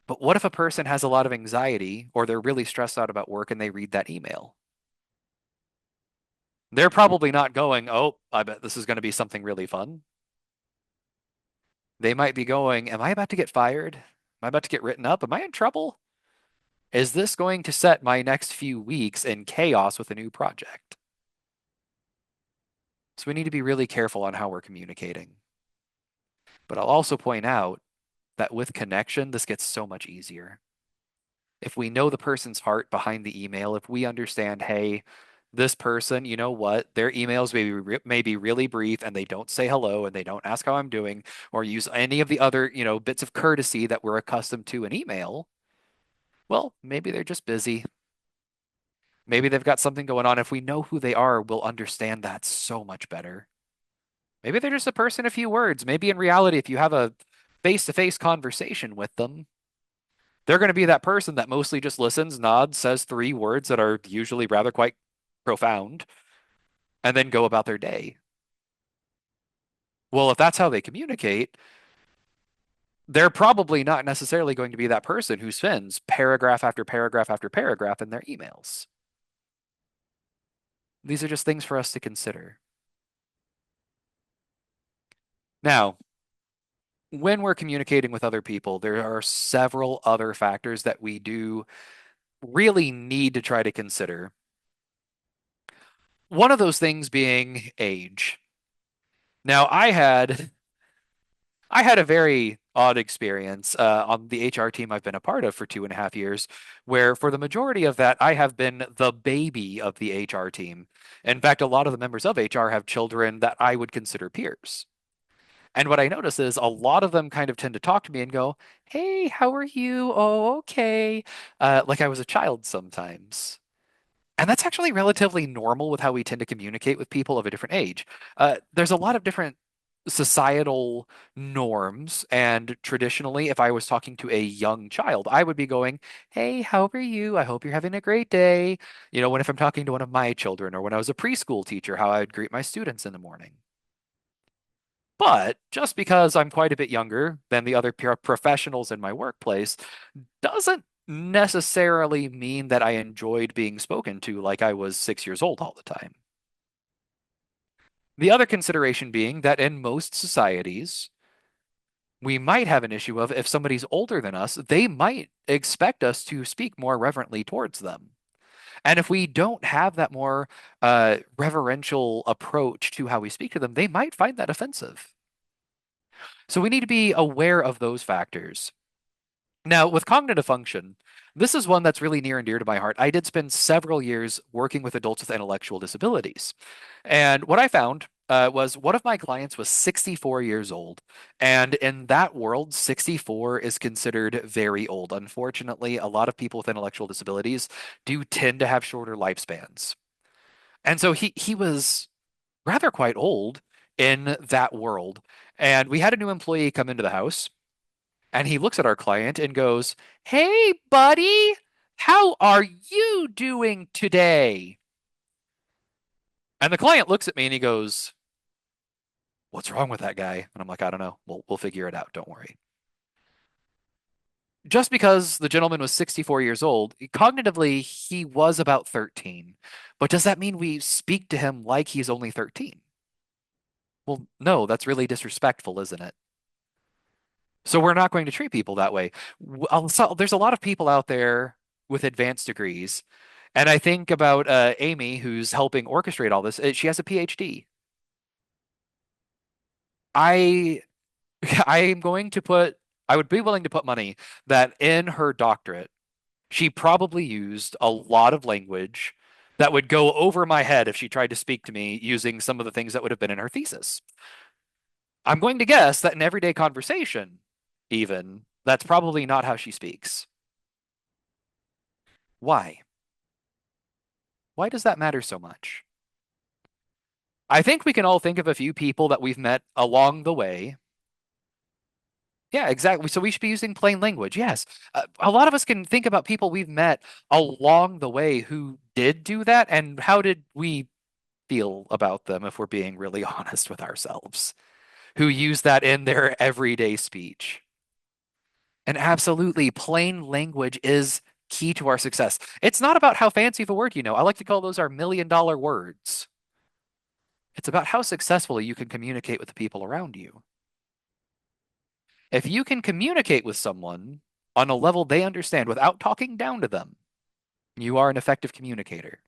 But what if a person has a lot of anxiety or they're really stressed out about work and they read that email? They're probably not going, "Oh, I bet this is going to be something really fun." They might be going, "Am I about to get fired? Am I about to get written up? Am I in trouble? Is this going to set my next few weeks in chaos with a new project?" So we need to be really careful on how we're communicating. But I'll also point out that with connection, this gets so much easier. If we know the person's heart behind the email, if we understand, hey, this person, you know what, their emails may be really brief and they don't say hello and they don't ask how I'm doing or use any of the other, bits of courtesy that we're accustomed to in email. Well, maybe they're just busy. Maybe they've got something going on. If we know who they are, we'll understand that so much better. Maybe they're just a person, a few words. Maybe in reality, if you have a face-to-face conversation with them, they're going to be that person that mostly just listens, nods, says three words that are usually rather quite profound, and then go about their day. Well, if that's how they communicate, they're probably not necessarily going to be that person who spends paragraph after paragraph after paragraph in their emails. These are just things for us to consider. Now, when we're communicating with other people, there are several other factors that we do really need to try to consider. One of those things being age. Now, I had a very odd experience on the HR team I've been a part of for 2.5 years, where for the majority of that, I have been the baby of the HR team. In fact, a lot of the members of HR have children that I would consider peers. And what I notice is a lot of them kind of tend to talk to me and go, "Hey, how are you? Oh, okay." Like I was a child sometimes. And that's actually relatively normal with how we tend to communicate with people of a different age. There's a lot of different societal norms, and traditionally, if I was talking to a young child, I would be going, "Hey, how are you? I hope you're having a great day." When if I'm talking to one of my children or when I was a preschool teacher, how I would greet my students in the morning. But just because I'm quite a bit younger than the other professionals in my workplace doesn't necessarily mean that I enjoyed being spoken to like I was 6 years old all the time. The other consideration being that in most societies, we might have an issue of if somebody's older than us, they might expect us to speak more reverently towards them. And if we don't have that more reverential approach to how we speak to them, they might find that offensive. So we need to be aware of those factors. Now, with cognitive function, this is one that's really near and dear to my heart. I did spend several years working with adults with intellectual disabilities. And what I found was one of my clients was 64 years old. And in that world, 64 is considered very old. Unfortunately, a lot of people with intellectual disabilities do tend to have shorter lifespans. And so he was rather quite old in that world. And we had a new employee come into the house. And he looks at our client and goes, "Hey, buddy, how are you doing today?" And the client looks at me and he goes, "What's wrong with that guy?" And I'm like, "I don't know. We'll figure it out. Don't worry." Just because the gentleman was 64 years old, cognitively, he was about 13. But does that mean we speak to him like he's only 13? Well, no, that's really disrespectful, isn't it? So we're not going to treat people that way. So there's a lot of people out there with advanced degrees, and I think about Amy, who's helping orchestrate all this. She has a PhD. I I am going to put I would be willing to put money that in her doctorate, she probably used a lot of language that would go over my head if she tried to speak to me using some of the things that would have been in her thesis. I'm going to guess that in everyday conversation, even, that's probably not how she speaks. Why? Why does that matter so much? I think we can all think of a few people that we've met along the way Yeah, exactly. So we should be using plain language. Yes. A lot of us can think about people we've met along the way who did do that, and how did we feel about them if we're being really honest with ourselves, who use that in their everyday speech. And absolutely, plain language is key to our success. It's not about how fancy of a word you know. I like to call those our $1 million words. It's about how successfully you can communicate with the people around you. If you can communicate with someone on a level they understand without talking down to them, you are an effective communicator.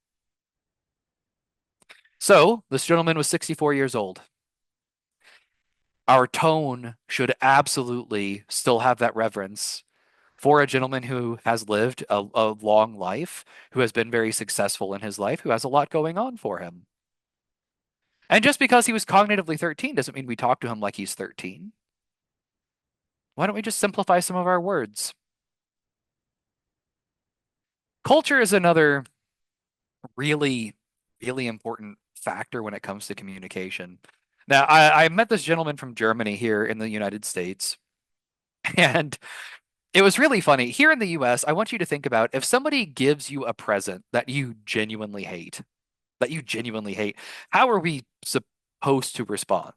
So, this gentleman was 64 years old. Our tone should absolutely still have that reverence for a gentleman who has lived a long life, who has been very successful in his life, who has a lot going on for him. And just because he was cognitively 13 doesn't mean we talk to him like he's 13. Why don't we just simplify some of our words? Culture is another really, really important factor when it comes to communication. Now, I met this gentleman from Germany here in the United States, and it was really funny. Here in the US, I want you to think about if somebody gives you a present that you genuinely hate, how are we supposed to respond?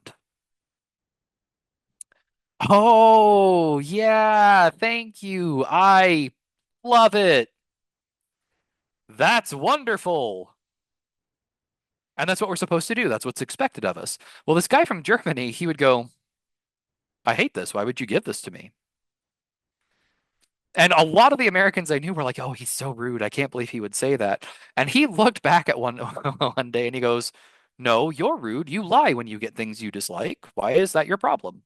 Oh, yeah, thank you. I love it. That's wonderful. And that's what we're supposed to do. That's what's expected of us. Well, this guy from Germany, he would go, I hate this. Why would you give this to me? And a lot of the Americans I knew were like, oh, he's so rude. I can't believe he would say that. And he looked back at one one day and he goes, no, you're rude. You lie when you get things you dislike. Why is that your problem?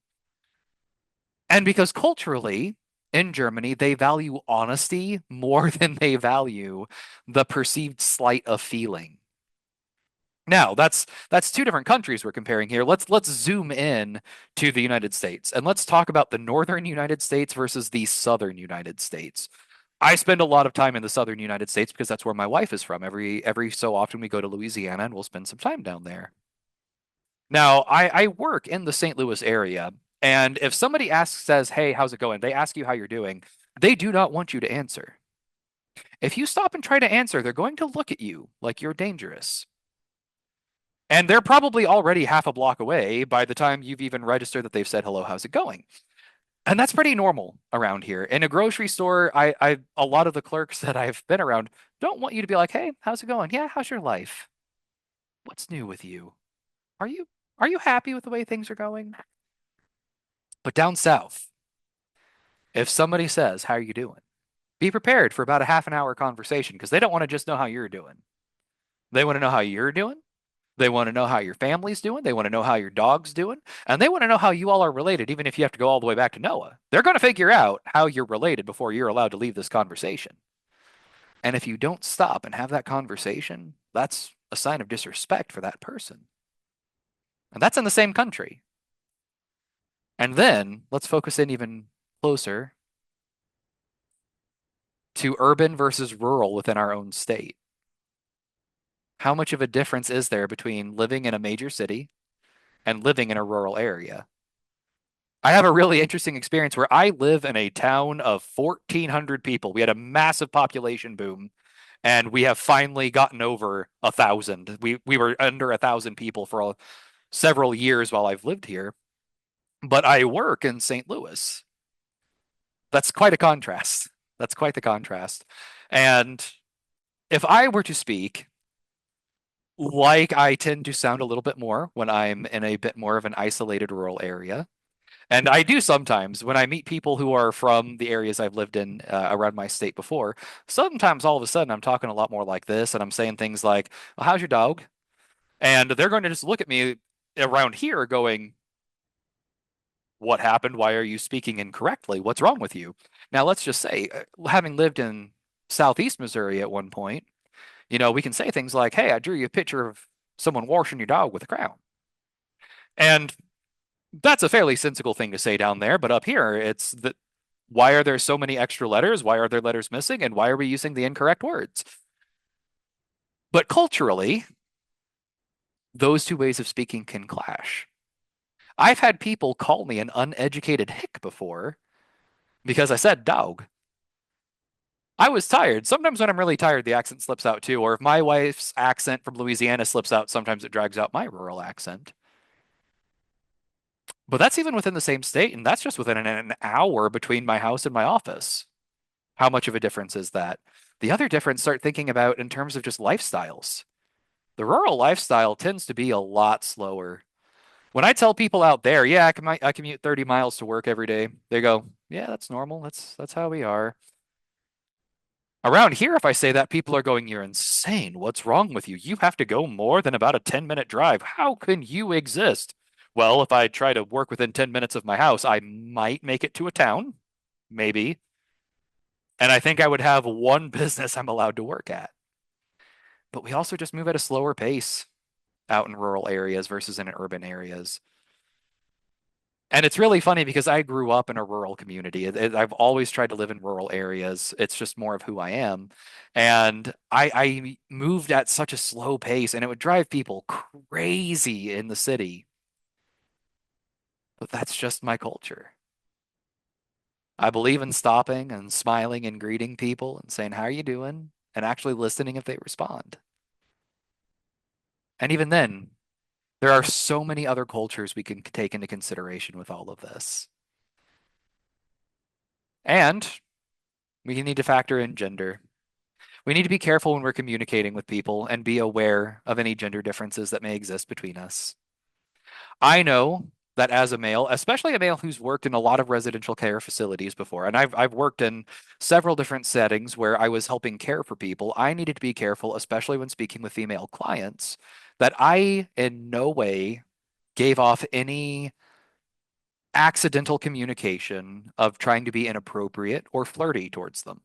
And because culturally, in Germany, they value honesty more than they value the perceived slight of feeling. Now, that's two different countries we're comparing here. Let's zoom in to the United States and let's talk about the northern United States versus the southern United States. I spend a lot of time in the southern United States because that's where my wife is from. Every so often we go to Louisiana and we'll spend some time down there. Now, I work in the St. Louis area, and if somebody says, "Hey, how's it going?" They ask you how you're doing. They do not want you to answer. If you stop and try to answer, they're going to look at you like you're dangerous. And they're probably already half a block away by the time you've even registered that they've said, "Hello, how's it going?" And that's pretty normal around here. In a grocery store, a lot of the clerks that I've been around don't want you to be like, "Hey, how's it going? Yeah, how's your life? What's new with you? Are you are you happy with the way things are going?" But down south, if somebody says, "How are you doing?" be prepared for about a half an hour conversation because they don't want to just know how you're doing. They want to know how you're doing. They want to know how your family's doing. They want to know how your dog's doing. And they want to know how you all are related, even if you have to go all the way back to Noah. They're going to figure out how you're related before you're allowed to leave this conversation. And if you don't stop and have that conversation, that's a sign of disrespect for that person. And that's in the same country. And then let's focus in even closer to urban versus rural within our own state. How much of a difference is there between living in a major city and living in a rural area? I have a really interesting experience where I live in a town of 1,400 people. We had a massive population boom, and we have finally gotten over 1,000. We were under 1,000 people for several years while I've lived here, but I work in St. Louis. That's quite a contrast. That's quite the contrast. And if I were to speak like I tend to sound a little bit more when I'm in a bit more of an isolated rural area. And I do sometimes when I meet people who are from the areas I've lived in around my state before. Sometimes all of a sudden I'm talking a lot more like this and I'm saying things like, well, how's your dog? And they're going to just look at me around here going, what happened? Why are you speaking incorrectly? What's wrong with you? Now, let's just say, having lived in Southeast Missouri at one point, we can say things like, hey, I drew you a picture of someone washing your dog with a crown. And that's a fairly sensible thing to say down there, but up here, it's that why are there so many extra letters? Why are there letters missing? And why are we using the incorrect words? But culturally, those two ways of speaking can clash. I've had people call me an uneducated hick before because I said dog. I was tired. Sometimes when I'm really tired, the accent slips out too. Or if my wife's accent from Louisiana slips out, sometimes it drags out my rural accent. But that's even within the same state, and that's just within an hour between my house and my office. How much of a difference is that? The other difference, start thinking about in terms of just lifestyles. The rural lifestyle tends to be a lot slower. When I tell people out there, yeah, I commute 30 miles to work every day, they go, yeah, that's normal. That's how we are. Around here, if I say that, people are going, you're insane. What's wrong with you? You have to go more than about a 10-minute drive. How can you exist? Well, if I try to work within 10 minutes of my house, I might make it to a town, maybe. And I think I would have one business I'm allowed to work at. But we also just move at a slower pace out in rural areas versus in urban areas. And it's really funny because I grew up in a rural community. I've always tried to live in rural areas. It's just more of who I am. And I moved at such a slow pace, and it would drive people crazy in the city. But that's just my culture. I believe in stopping and smiling and greeting people and saying, "How are you doing?" and actually listening if they respond. And even then, there are so many other cultures we can take into consideration with all of this. And we need to factor in gender. We need to be careful when we're communicating with people and be aware of any gender differences that may exist between us. I know that as a male, especially a male who's worked in a lot of residential care facilities before, and I've worked in several different settings where I was helping care for people, I needed to be careful, especially when speaking with female clients, that I in no way gave off any accidental communication of trying to be inappropriate or flirty towards them,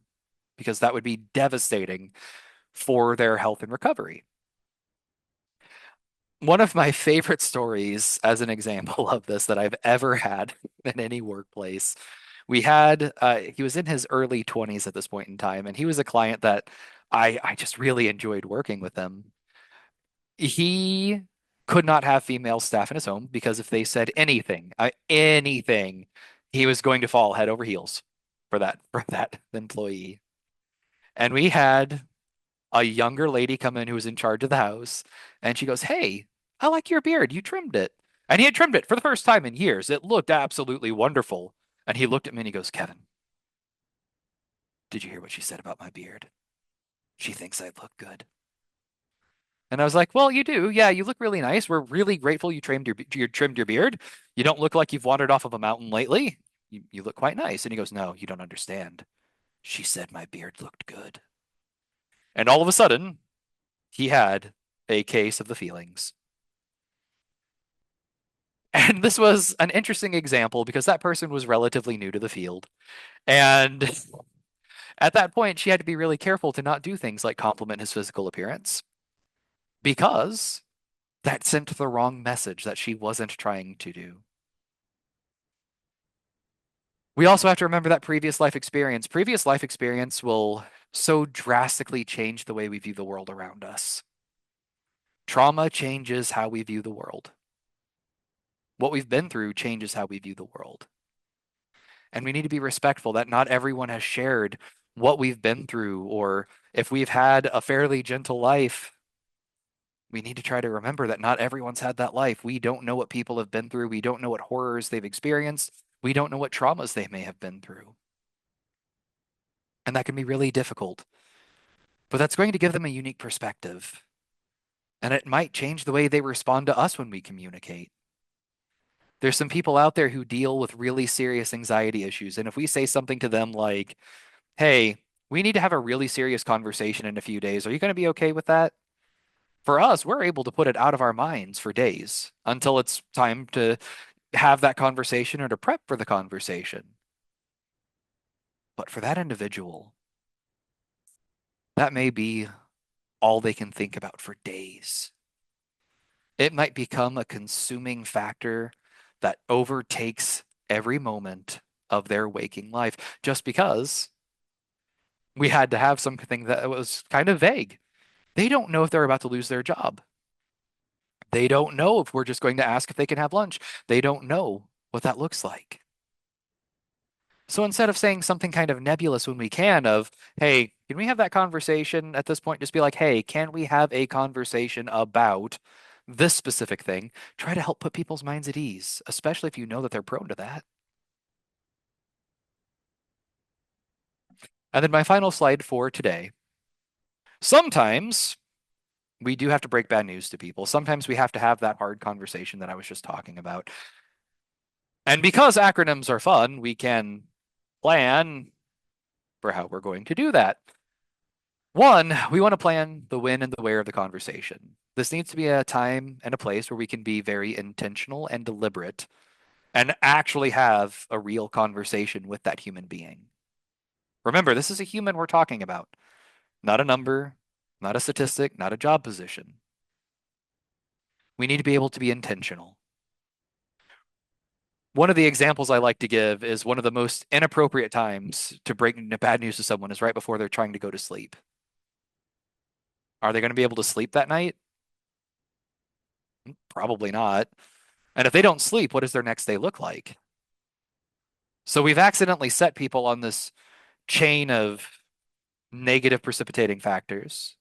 because that would be devastating for their health and recovery. One of my favorite stories, as an example of this, that I've ever had in any workplace, he was in his early 20s at this point in time, and he was a client that I just really enjoyed working with him. He could not have female staff in his home because if they said anything, he was going to fall head over heels for that employee. And we had a younger lady come in who was in charge of the house, and she goes, "Hey, I like your beard. You trimmed it." And he had trimmed it for the first time in years. It looked absolutely wonderful. And he looked at me and he goes, "Kevin, did you hear what she said about my beard? She thinks I look good." And I was like, "Well, you do. Yeah, you look really nice. We're really grateful you trimmed your beard. You don't look like you've wandered off of a mountain lately. You look quite nice." And he goes, "No, you don't understand. She said my beard looked good." And all of a sudden, he had a case of the feelings. And this was an interesting example because that person was relatively new to the field. And at that point, she had to be really careful to not do things like compliment his physical appearance because that sent the wrong message that she wasn't trying to do. We also have to remember that previous life experience will so drastically change the way we view the world around us. Trauma changes how we view the world. What we've been through changes how we view the world. And we need to be respectful that not everyone has shared what we've been through, or if we've had a fairly gentle life, we need to try to remember that not everyone's had that life. We don't know what people have been through. We don't know what horrors they've experienced. We don't know what traumas they may have been through. And that can be really difficult. But that's going to give them a unique perspective. And it might change the way they respond to us when we communicate. There's some people out there who deal with really serious anxiety issues. And if we say something to them like, "Hey, we need to have a really serious conversation in a few days. Are you going to be okay with that?" For us, we're able to put it out of our minds for days until it's time to have that conversation or to prep for the conversation. But for that individual, that may be all they can think about for days. It might become a consuming factor that overtakes every moment of their waking life just because we had to have something that was kind of vague. They don't know if they're about to lose their job. They don't know if we're just going to ask if they can have lunch. They don't know what that looks like. So instead of saying something kind of nebulous when we can, of, hey, can we have that conversation at this point? Just be like, hey, can we have a conversation about this specific thing? Try to help put people's minds at ease, especially if you know that they're prone to that. And then my final slide for today. Sometimes we do have to break bad news to people. Sometimes we have to have that hard conversation that I was just talking about. And because acronyms are fun, we can plan for how we're going to do that. One, we want to plan the when and the where of the conversation. This needs to be a time and a place where we can be very intentional and deliberate and actually have a real conversation with that human being. Remember, this is a human we're talking about, not a number, not a statistic, not a job position. We need to be able to be intentional. One of the examples I like to give is one of the most inappropriate times to break bad news to someone is right before they're trying to go to sleep. Are they going to be able to sleep that night? Probably not. And if they don't sleep, what does their next day look like? So we've accidentally set people on this chain of negative precipitating factors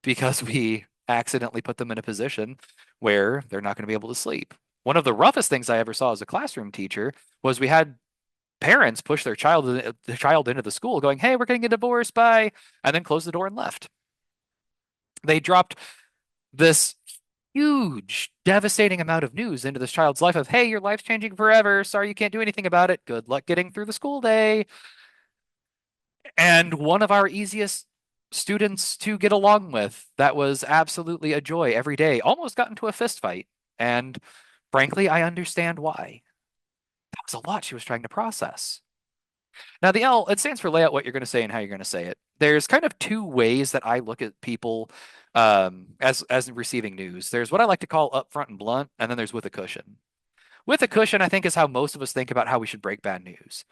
because we accidentally put them in a position where they're not going to be able to sleep. One of the roughest things I ever saw as a classroom teacher was we had parents push their child into the school going, "Hey, we're getting a divorce, bye," and then closed the door and left. They dropped this huge, devastating amount of news into this child's life of, hey, your life's changing forever. Sorry you can't do anything about it. Good luck getting through the school day. And one of our easiest students to get along with, that was absolutely a joy every day, almost got into a fist fight. And frankly, I understand why. That was a lot she was trying to process. Now, the L, it stands for lay out what you're going to say and how you're going to say it. There's kind of two ways that I look at people as receiving news. There's what I like to call upfront and blunt, and then there's with a cushion. With a cushion, I think, is how most of us think about how we should break bad news.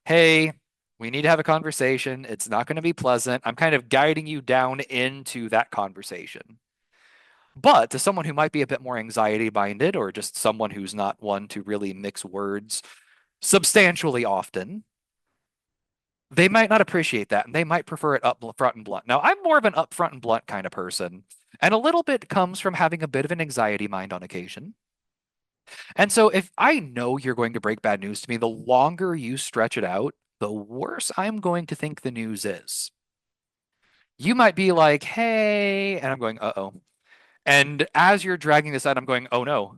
Hey, we need to have a conversation. It's not going to be pleasant. I'm kind of guiding you down into that conversation. But to someone who might be a bit more anxiety minded or just someone who's not one to really mix words substantially often, they might not appreciate that and they might prefer it up front and blunt. Now, I'm more of an upfront and blunt kind of person, and a little bit comes from having a bit of an anxiety mind on occasion. And so if I know you're going to break bad news to me, the longer you stretch it out, the worse I'm going to think the news is. You might be like, hey, and I'm going, uh-oh. And as you're dragging this out, I'm going, oh no,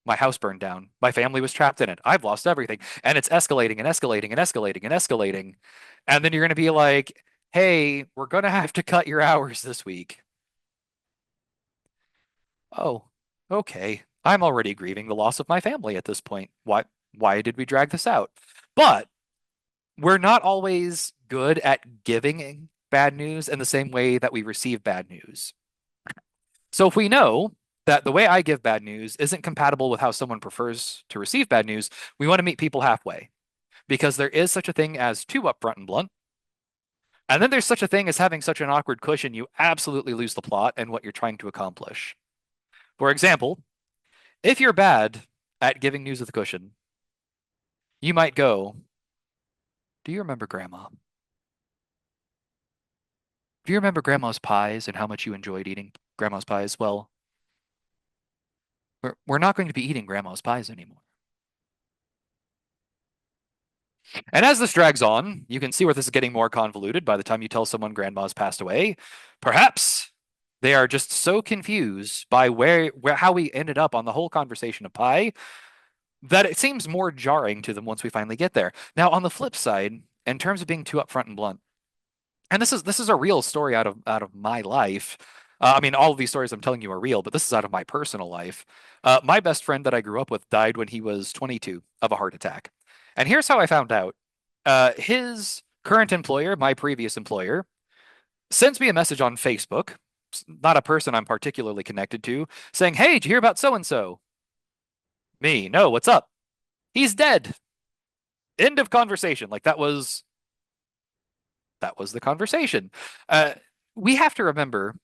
my house burned down. My family was trapped in it. I've lost everything. And it's escalating and escalating and escalating and escalating. And then you're going to be like, hey, we're going to have to cut your hours this week. Oh, okay. I'm already grieving the loss of my family at this point. Why did we drag this out? But we're not always good at giving bad news in the same way that we receive bad news. So if we know that the way I give bad news isn't compatible with how someone prefers to receive bad news, we want to meet people halfway because there is such a thing as too upfront and blunt. And then there's such a thing as having such an awkward cushion, you absolutely lose the plot and what you're trying to accomplish. For example, if you're bad at giving news with a cushion, you might go, do you remember Grandma? Do you remember Grandma's pies and how much you enjoyed eating Grandma's pies? Well, we're not going to be eating Grandma's pies anymore. And as this drags on, you can see where this is getting more convoluted by the time you tell someone Grandma's passed away. Perhaps they are just so confused by where how we ended up on the whole conversation of pie that it seems more jarring to them once we finally get there. Now, on the flip side, in terms of being too upfront and blunt, and this is a real story out of my life. I mean, all of these stories I'm telling you are real, but this is out of my personal life. My best friend that I grew up with died when he was 22 of a heart attack. And here's how I found out. His current employer, my previous employer, sends me a message on Facebook, not a person I'm particularly connected to, saying, "Hey, did you hear about so and so?" Me, no, what's up? He's dead. End of conversation. Like that was the conversation. Uh, we have to remember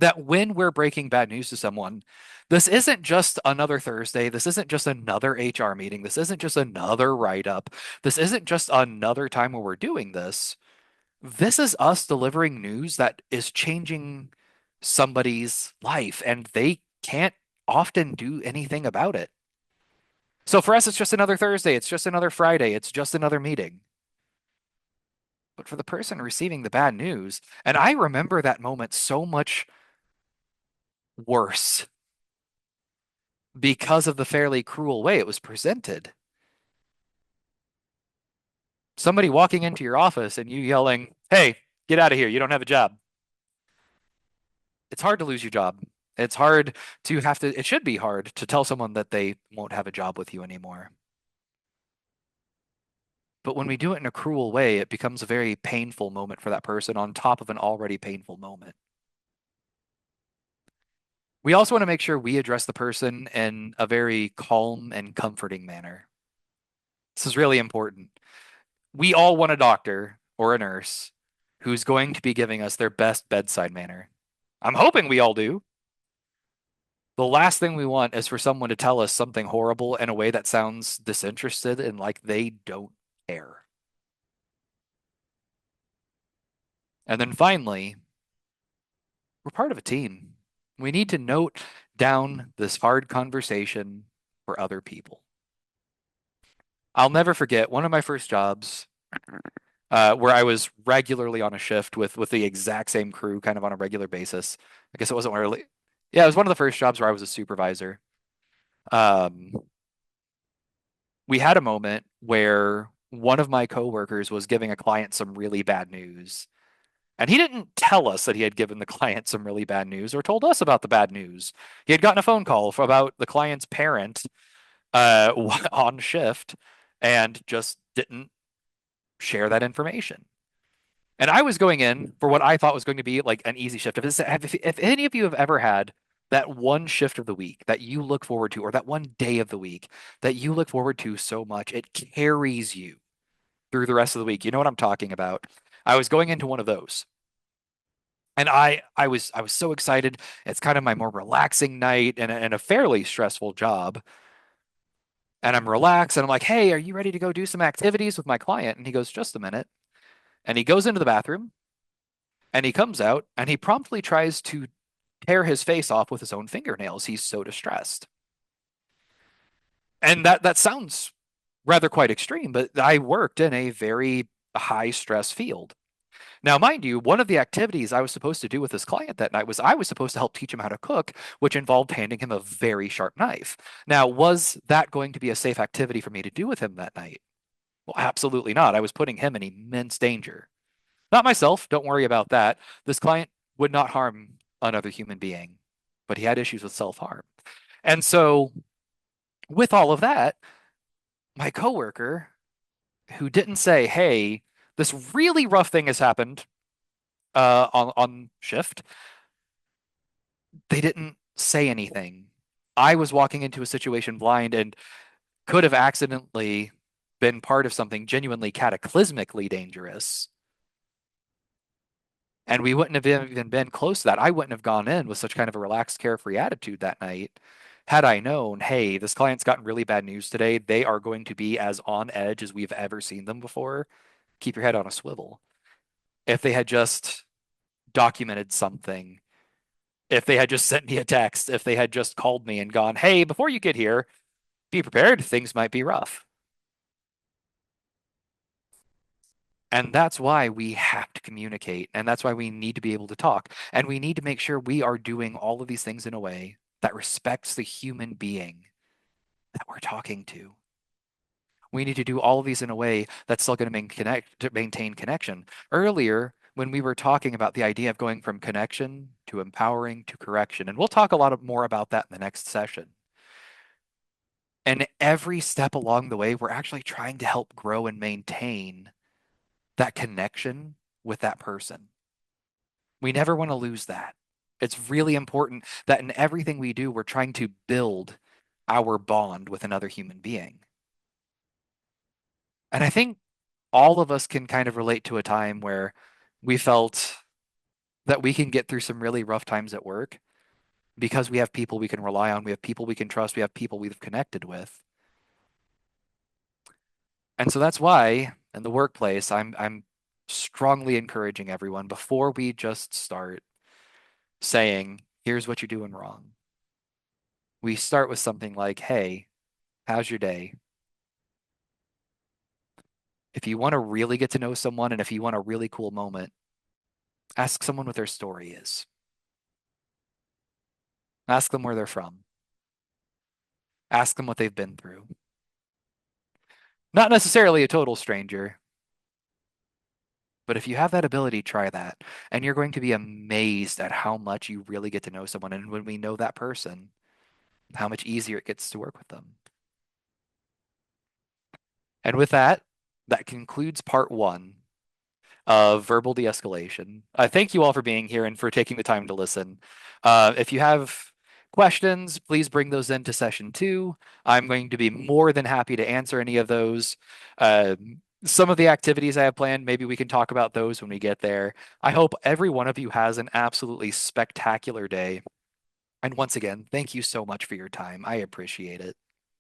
that when we're breaking bad news to someone, this isn't just another Thursday. This isn't just another HR meeting. This isn't just another write-up. This isn't just another time where we're doing this. This is us delivering news that is changing somebody's life, and they can't often do anything about it. So for us, it's just another Thursday. It's just another Friday. It's just another meeting. But for the person receiving the bad news, and I remember that moment so much worse because of the fairly cruel way it was presented. Somebody walking into your office and you yelling, "Hey, get out of here. You don't have a job." It's hard to lose your job. It's hard to have to, it should be hard to tell someone that they won't have a job with you anymore. But when we do it in a cruel way, it becomes a very painful moment for that person on top of an already painful moment. We also want to make sure we address the person in a very calm and comforting manner. This is really important. We all want a doctor or a nurse who's going to be giving us their best bedside manner. I'm hoping we all do. The last thing we want is for someone to tell us something horrible in a way that sounds disinterested and like they don't care. And then finally, we're part of a team. We need to note down this hard conversation for other people. I'll never forget one of my first jobs where I was regularly on a shift with the exact same crew, kind of on a regular basis. I guess it wasn't really, yeah, it was one of the first jobs where I was a supervisor. Um, we had a moment where one of my coworkers was giving a client some really bad news. And he didn't tell us that he had given the client some really bad news or told us about the bad news. He had gotten a phone call about the client's parent on shift and just didn't share that information. And I was going in for what I thought was going to be like an easy shift. If any of you have ever had that one shift of the week that you look forward to, or that one day of the week that you look forward to so much, it carries you through the rest of the week. You know what I'm talking about. I was going into one of those. And I was so excited. It's kind of my more relaxing night and a fairly stressful job. And I'm relaxed and I'm like, "Hey, are you ready to go do some activities with my client?" And he goes, "Just a minute." And he goes into the bathroom and he comes out and he promptly tries to tear his face off with his own fingernails. He's so distressed. And that sounds rather quite extreme, but I worked in a very high stress field. Now, mind you, one of the activities I was supposed to do with this client that night was I was supposed to help teach him how to cook, which involved handing him a very sharp knife. Now, was that going to be a safe activity for me to do with him that night? Well, absolutely not. I was putting him in immense danger. Not myself, don't worry about that. This client would not harm another human being, but he had issues with self-harm. And so, with all of that, my coworker who didn't say, "Hey, this really rough thing has happened on shift," they didn't say anything. I was walking into a situation blind and could have accidentally been part of something genuinely cataclysmically dangerous. And we wouldn't have even been close to that. I wouldn't have gone in with such kind of a relaxed, carefree attitude that night had I known, hey, this client's gotten really bad news today. They are going to be as on edge as we've ever seen them before. Keep your head on a swivel. If they had just documented something, if they had just sent me a text, if they had just called me and gone, "Hey, before you get here, be prepared, things might be rough." And that's why we have to communicate. And that's why we need to be able to talk. And we need to make sure we are doing all of these things in a way that respects the human being that we're talking to. We need to do all of these in a way that's still going to maintain connection. Earlier, when we were talking about the idea of going from connection to empowering to correction, and we'll talk a lot more about that in the next session. And every step along the way, we're actually trying to help grow and maintain that connection with that person. We never want to lose that. It's really important that in everything we do, we're trying to build our bond with another human being. And I think all of us can kind of relate to a time where we felt that we can get through some really rough times at work because we have people we can rely on, we have people we can trust, we have people we've connected with. And so that's why in the workplace, I'm strongly encouraging everyone before we just start saying, here's what you're doing wrong. We start with something like, hey, how's your day? If you want to really get to know someone and if you want a really cool moment, ask someone what their story is. Ask them where they're from. Ask them what they've been through. Not necessarily a total stranger, but if you have that ability, try that. And you're going to be amazed at how much you really get to know someone. And when we know that person, how much easier it gets to work with them. And with that, that concludes part one of verbal de-escalation. Thank you all for being here and for taking the time to listen. If you have questions, please bring those into session two. I'm going to be more than happy to answer any of those. Uh, some of the activities I have planned, maybe we can talk about those when we get there. I hope every one of you has an absolutely spectacular day. And once again, thank you so much for your time. I appreciate it.